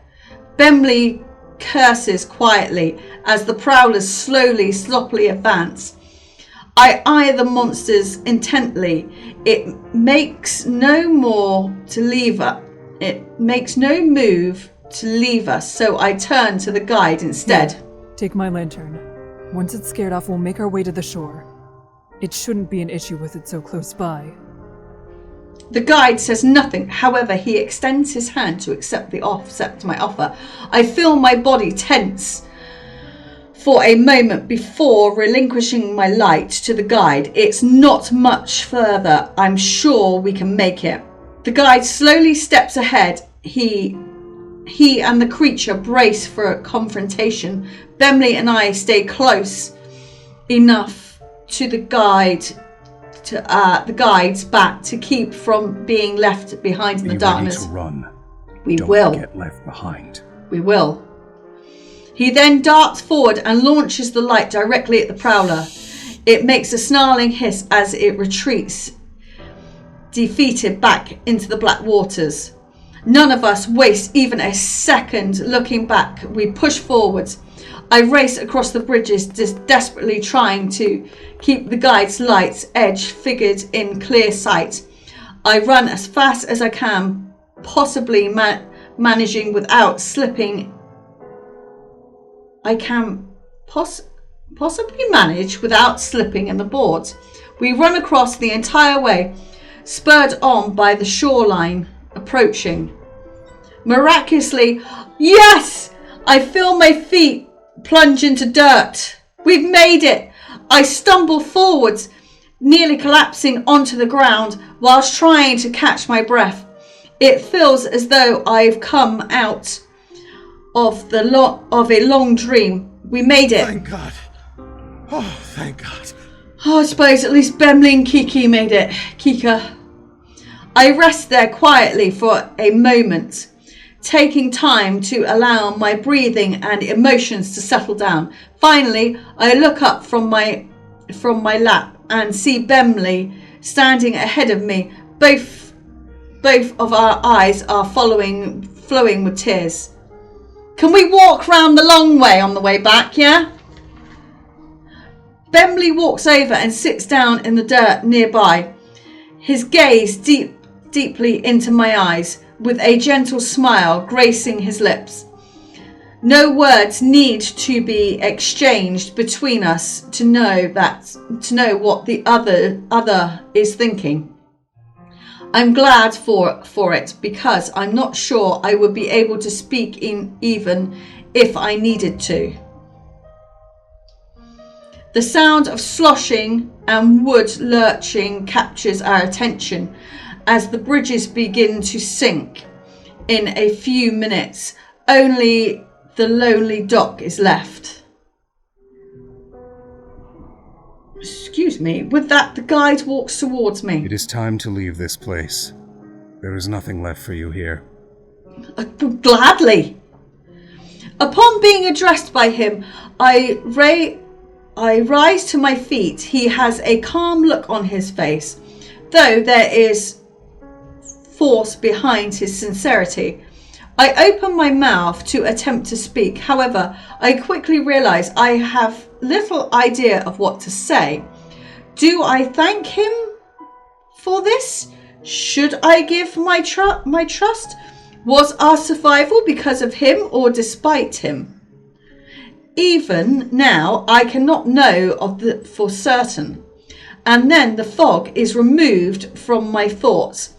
Bemley curses quietly as the prowlers sloppily advance. I eye the monsters intently. It makes no move to leave us, so I turn to the guide instead. Take my lantern. Once it's scared off, we'll make our way to the shore. It shouldn't be an issue with it so close by. The guide says nothing. However, he extends his hand to accept my offer. I feel my body tense for a moment before relinquishing my light to the guide. It's not much further. I'm sure we can make it. The guide slowly steps ahead. He and the creature brace for a confrontation. Bemley and I stay close enough to the guide's back to keep from being left behind in the darkness. Ready to run. We Don't will. Get left behind. We will. He then darts forward and launches the light directly at the prowler. It makes a snarling hiss as it retreats, defeated back into the black waters. None of us waste even a second looking back. We push forwards. I race across the bridges, just desperately trying to keep the guide's light's edge figured in clear sight. I run as fast as I can, possibly managing without slipping. I can possibly manage without slipping in the boards. We run across the entire way, spurred on by the shoreline approaching. Miraculously, yes! I feel my feet plunge into dirt. We've made it! I stumble forwards, nearly collapsing onto the ground whilst trying to catch my breath. It feels as though I've come out of a long dream. We made it. Thank God. Oh, thank God. Oh, I suppose at least Bemley and Kiki made it. Kika. I rest there quietly for a moment, taking time to allow my breathing and emotions to settle down. Finally, I look up from my lap and see Bemley standing ahead of me. Both of our eyes are flowing with tears. Can we walk round the long way on the way back, yeah? Bemley walks over and sits down in the dirt nearby, his gaze deeply into my eyes, with a gentle smile gracing his lips. No words need to be exchanged between us to know what the other is thinking. I'm glad for it, because I'm not sure I would be able to speak even if I needed to. The sound of sloshing and wood lurching captures our attention as the bridges begin to sink. In a few minutes, only the lonely dock is left. Excuse me. With that, the guide walks towards me. It is time to leave this place. There is nothing left for you here. Gladly. Upon being addressed by him, I rise to my feet. He has a calm look on his face, though there is force behind his sincerity. I open my mouth to attempt to speak. However, I quickly realise I have little idea of what to say. Do I thank him for this? Should I give my trust? Was our survival because of him or despite him? Even now, I cannot know for certain. And then the fog is removed from my thoughts.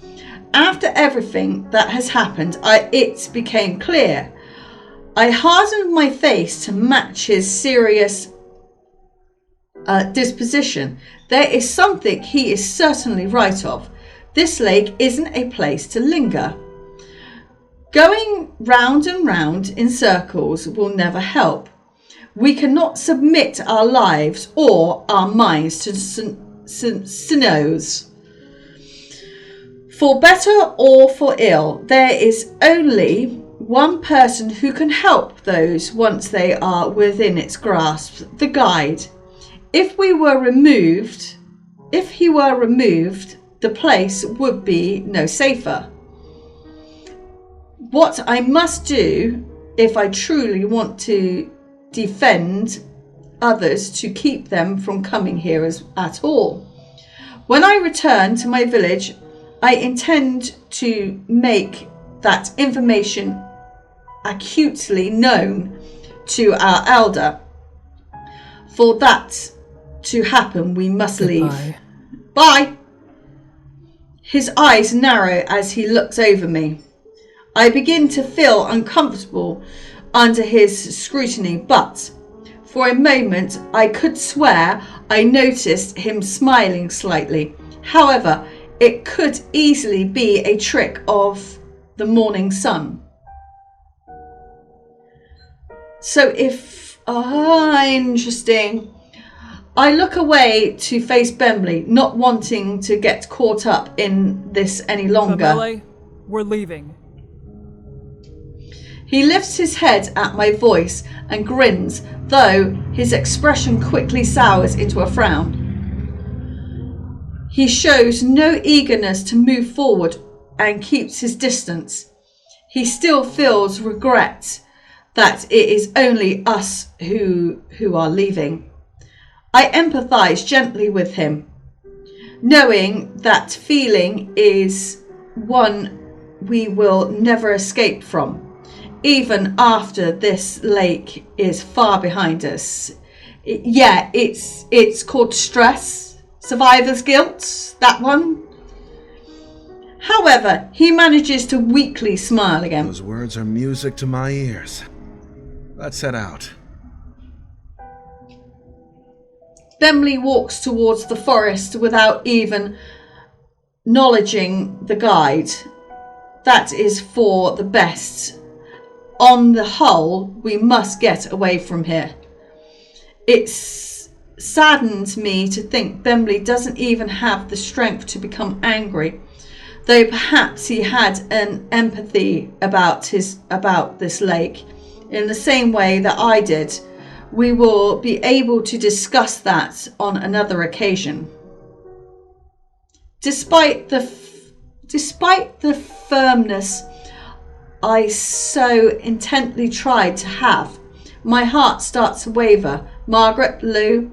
After everything that has happened, it became clear. I hardened my face to match his serious disposition. There is something he is certainly right of. This lake isn't a place to linger. Going round and round in circles will never help. We cannot submit our lives or our minds to sinews. For better or for ill, there is only one person who can help those once they are within its grasp, the guide. If he were removed, the place would be no safer. What I must do if I truly want to defend others to keep them from coming here at all. When I return to my village, I intend to make that information acutely known to our elder. For that to happen, we must leave. Bye. His eyes narrow as he looks over me. I begin to feel uncomfortable under his scrutiny, but for a moment I could swear I noticed him smiling slightly. However, it could easily be a trick of the morning sun. So interesting. I look away to face Bemley, not wanting to get caught up in this any longer. Pamela, we're leaving. He lifts his head at my voice and grins, though his expression quickly sours into a frown. He shows no eagerness to move forward and keeps his distance. He still feels regret that it is only us who are leaving. I empathise gently with him, knowing that feeling is one we will never escape from, even after this lake is far behind us. It's called stress, survivor's guilt, that one. However, he manages to weakly smile again. Those words are music to my ears. Let's head out. Bemley walks towards the forest without even acknowledging the guide. That is for the best. On the whole, we must get away from here. It saddens me to think Bemley doesn't even have the strength to become angry, though perhaps he had an empathy about this lake, in the same way that I did. We will be able to discuss that on another occasion. Despite the firmness I so intently tried to have, my heart starts to waver. Margaret, Lou,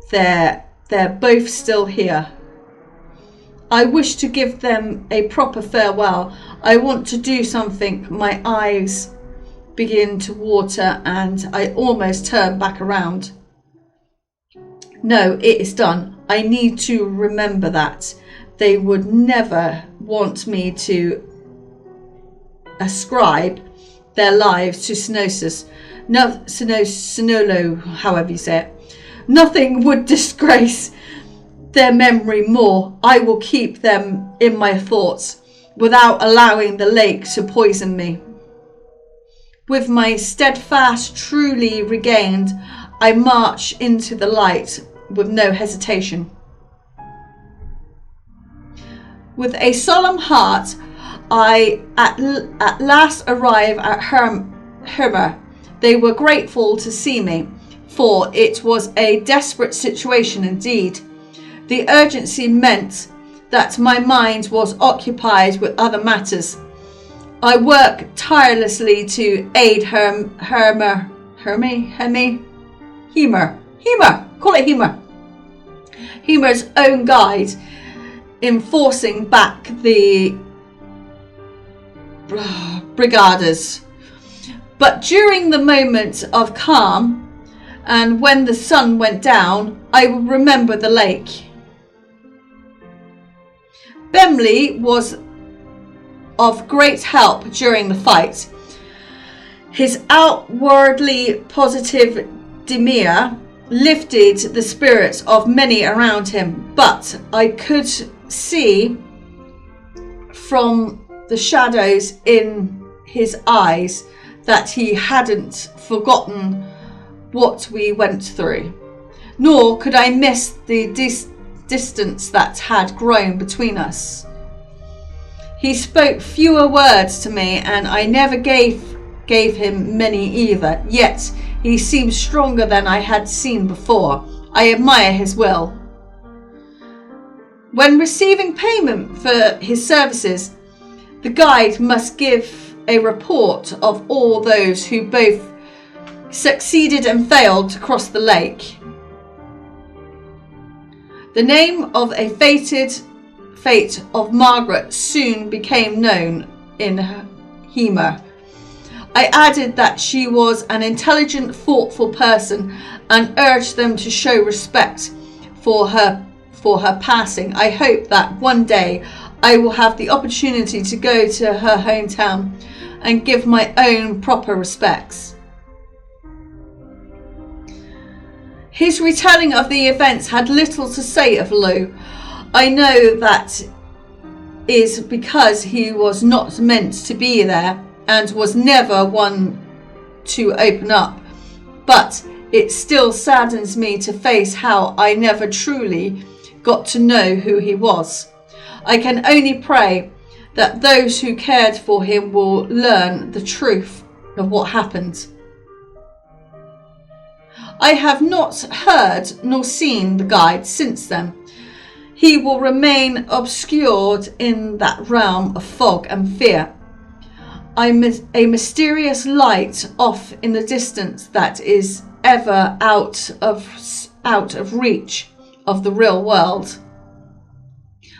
they're both still here. I wish to give them a proper farewell. I want to do something. My eyes begin to water and I almost turn back around. No, it is done. I need to remember that. They would never want me to ascribe their lives to Sinolo, however you say it. Nothing would disgrace their memory more. I will keep them in my thoughts without allowing the lake to poison me. With my steadfast truly regained, I march into the light with no hesitation. With a solemn heart, I at last arrive at Hermer. They were grateful to see me, for it was a desperate situation indeed. The urgency meant that my mind was occupied with other matters. I worked tirelessly to aid Hemer, call it Hemer. Hemer's own guide in forcing back the brigaders. But during the moment of calm and when the sun went down, I will remember the lake. Bemley was of great help during the fight. His outwardly positive demeanour lifted the spirits of many around him, but I could see from the shadows in his eyes that he hadn't forgotten what we went through, nor could I miss the distance that had grown between us. He spoke fewer words to me, and I never gave him many either, yet he seemed stronger than I had seen before. I admire his will. When receiving payment for his services, the guide must give a report of all those who both succeeded and failed to cross the lake. The name of a fate of Margaret soon became known in Hemer. I added that she was an intelligent, thoughtful person and urged them to show respect for her passing. I hope that one day I will have the opportunity to go to her hometown and give my own proper respects. His retelling of the events had little to say of Lou. I know that is because he was not meant to be there and was never one to open up, but it still saddens me to face how I never truly got to know who he was. I can only pray that those who cared for him will learn the truth of what happened. I have not heard nor seen the guide since then. He will remain obscured in that realm of fog and fear. A mysterious light off in the distance that is ever out of reach of the real world.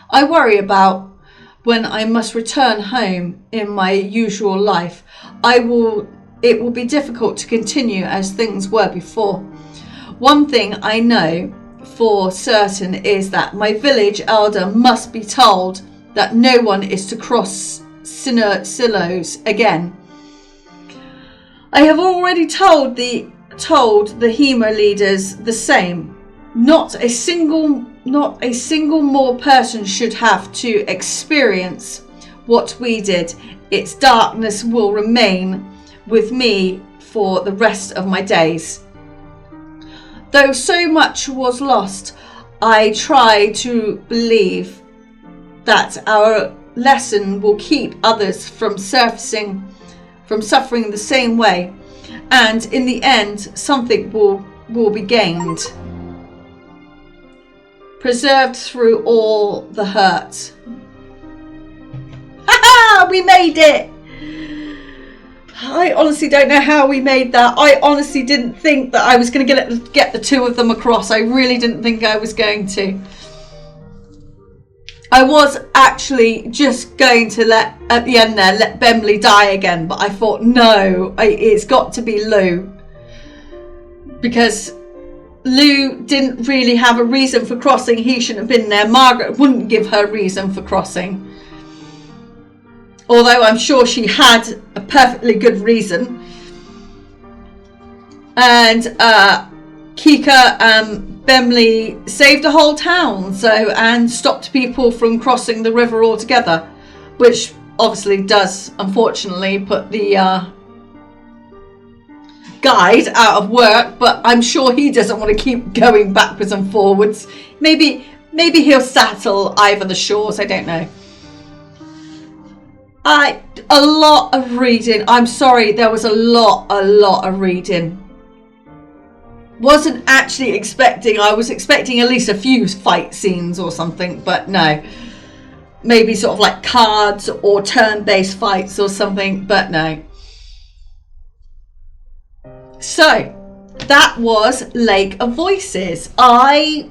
I worry about when I must return home in my usual life. It will be difficult to continue as things were before. One thing I know for certain is that my village elder must be told that no one is to cross Silos again. I have already told the Hemer leaders the same. not a single more person should have to experience what we did. Its darkness will remain with me for the rest of my days. Though so much was lost, I try to believe that our lesson will keep others from suffering the same way, and in the end something will be gained, preserved through all the hurt. Ha! We made it! I honestly don't know how we made that. I honestly didn't think that I was going to get the two of them across. I really didn't think I was going to. I was actually just going to let Bemley die again, but I thought, no, it's got to be Lou. Because Lou didn't really have a reason for crossing. He shouldn't have been there. Margaret wouldn't give her reason for crossing. Although I'm sure she had a perfectly good reason. And Kika and Bemley saved a whole town, and stopped people from crossing the river altogether, which obviously does unfortunately put the guide out of work, but I'm sure he doesn't want to keep going backwards and forwards. Maybe he'll settle either the shores, I don't know. A lot of reading. I'm sorry, there was a lot of reading. Wasn't actually expecting. I was expecting at least a few fight scenes or something, but no. Maybe sort of like cards or turn-based fights or something, but no. So, that was Lake of Voices. I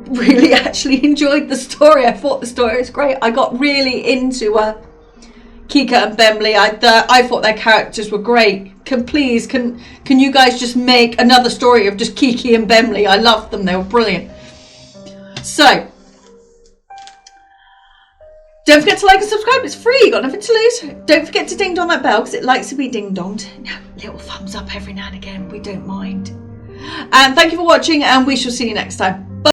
really actually enjoyed the story. I thought the story was great. I got really into Kika and Bemley. I thought their characters were great. Can you guys just make another story of just Kiki and Bemley? I loved them. They were brilliant. So, don't forget to like and subscribe. It's free. You've got nothing to lose. Don't forget to ding dong that bell because it likes to be ding donged. Little thumbs up every now and again. We don't mind. And thank you for watching, and we shall see you next time. Bye.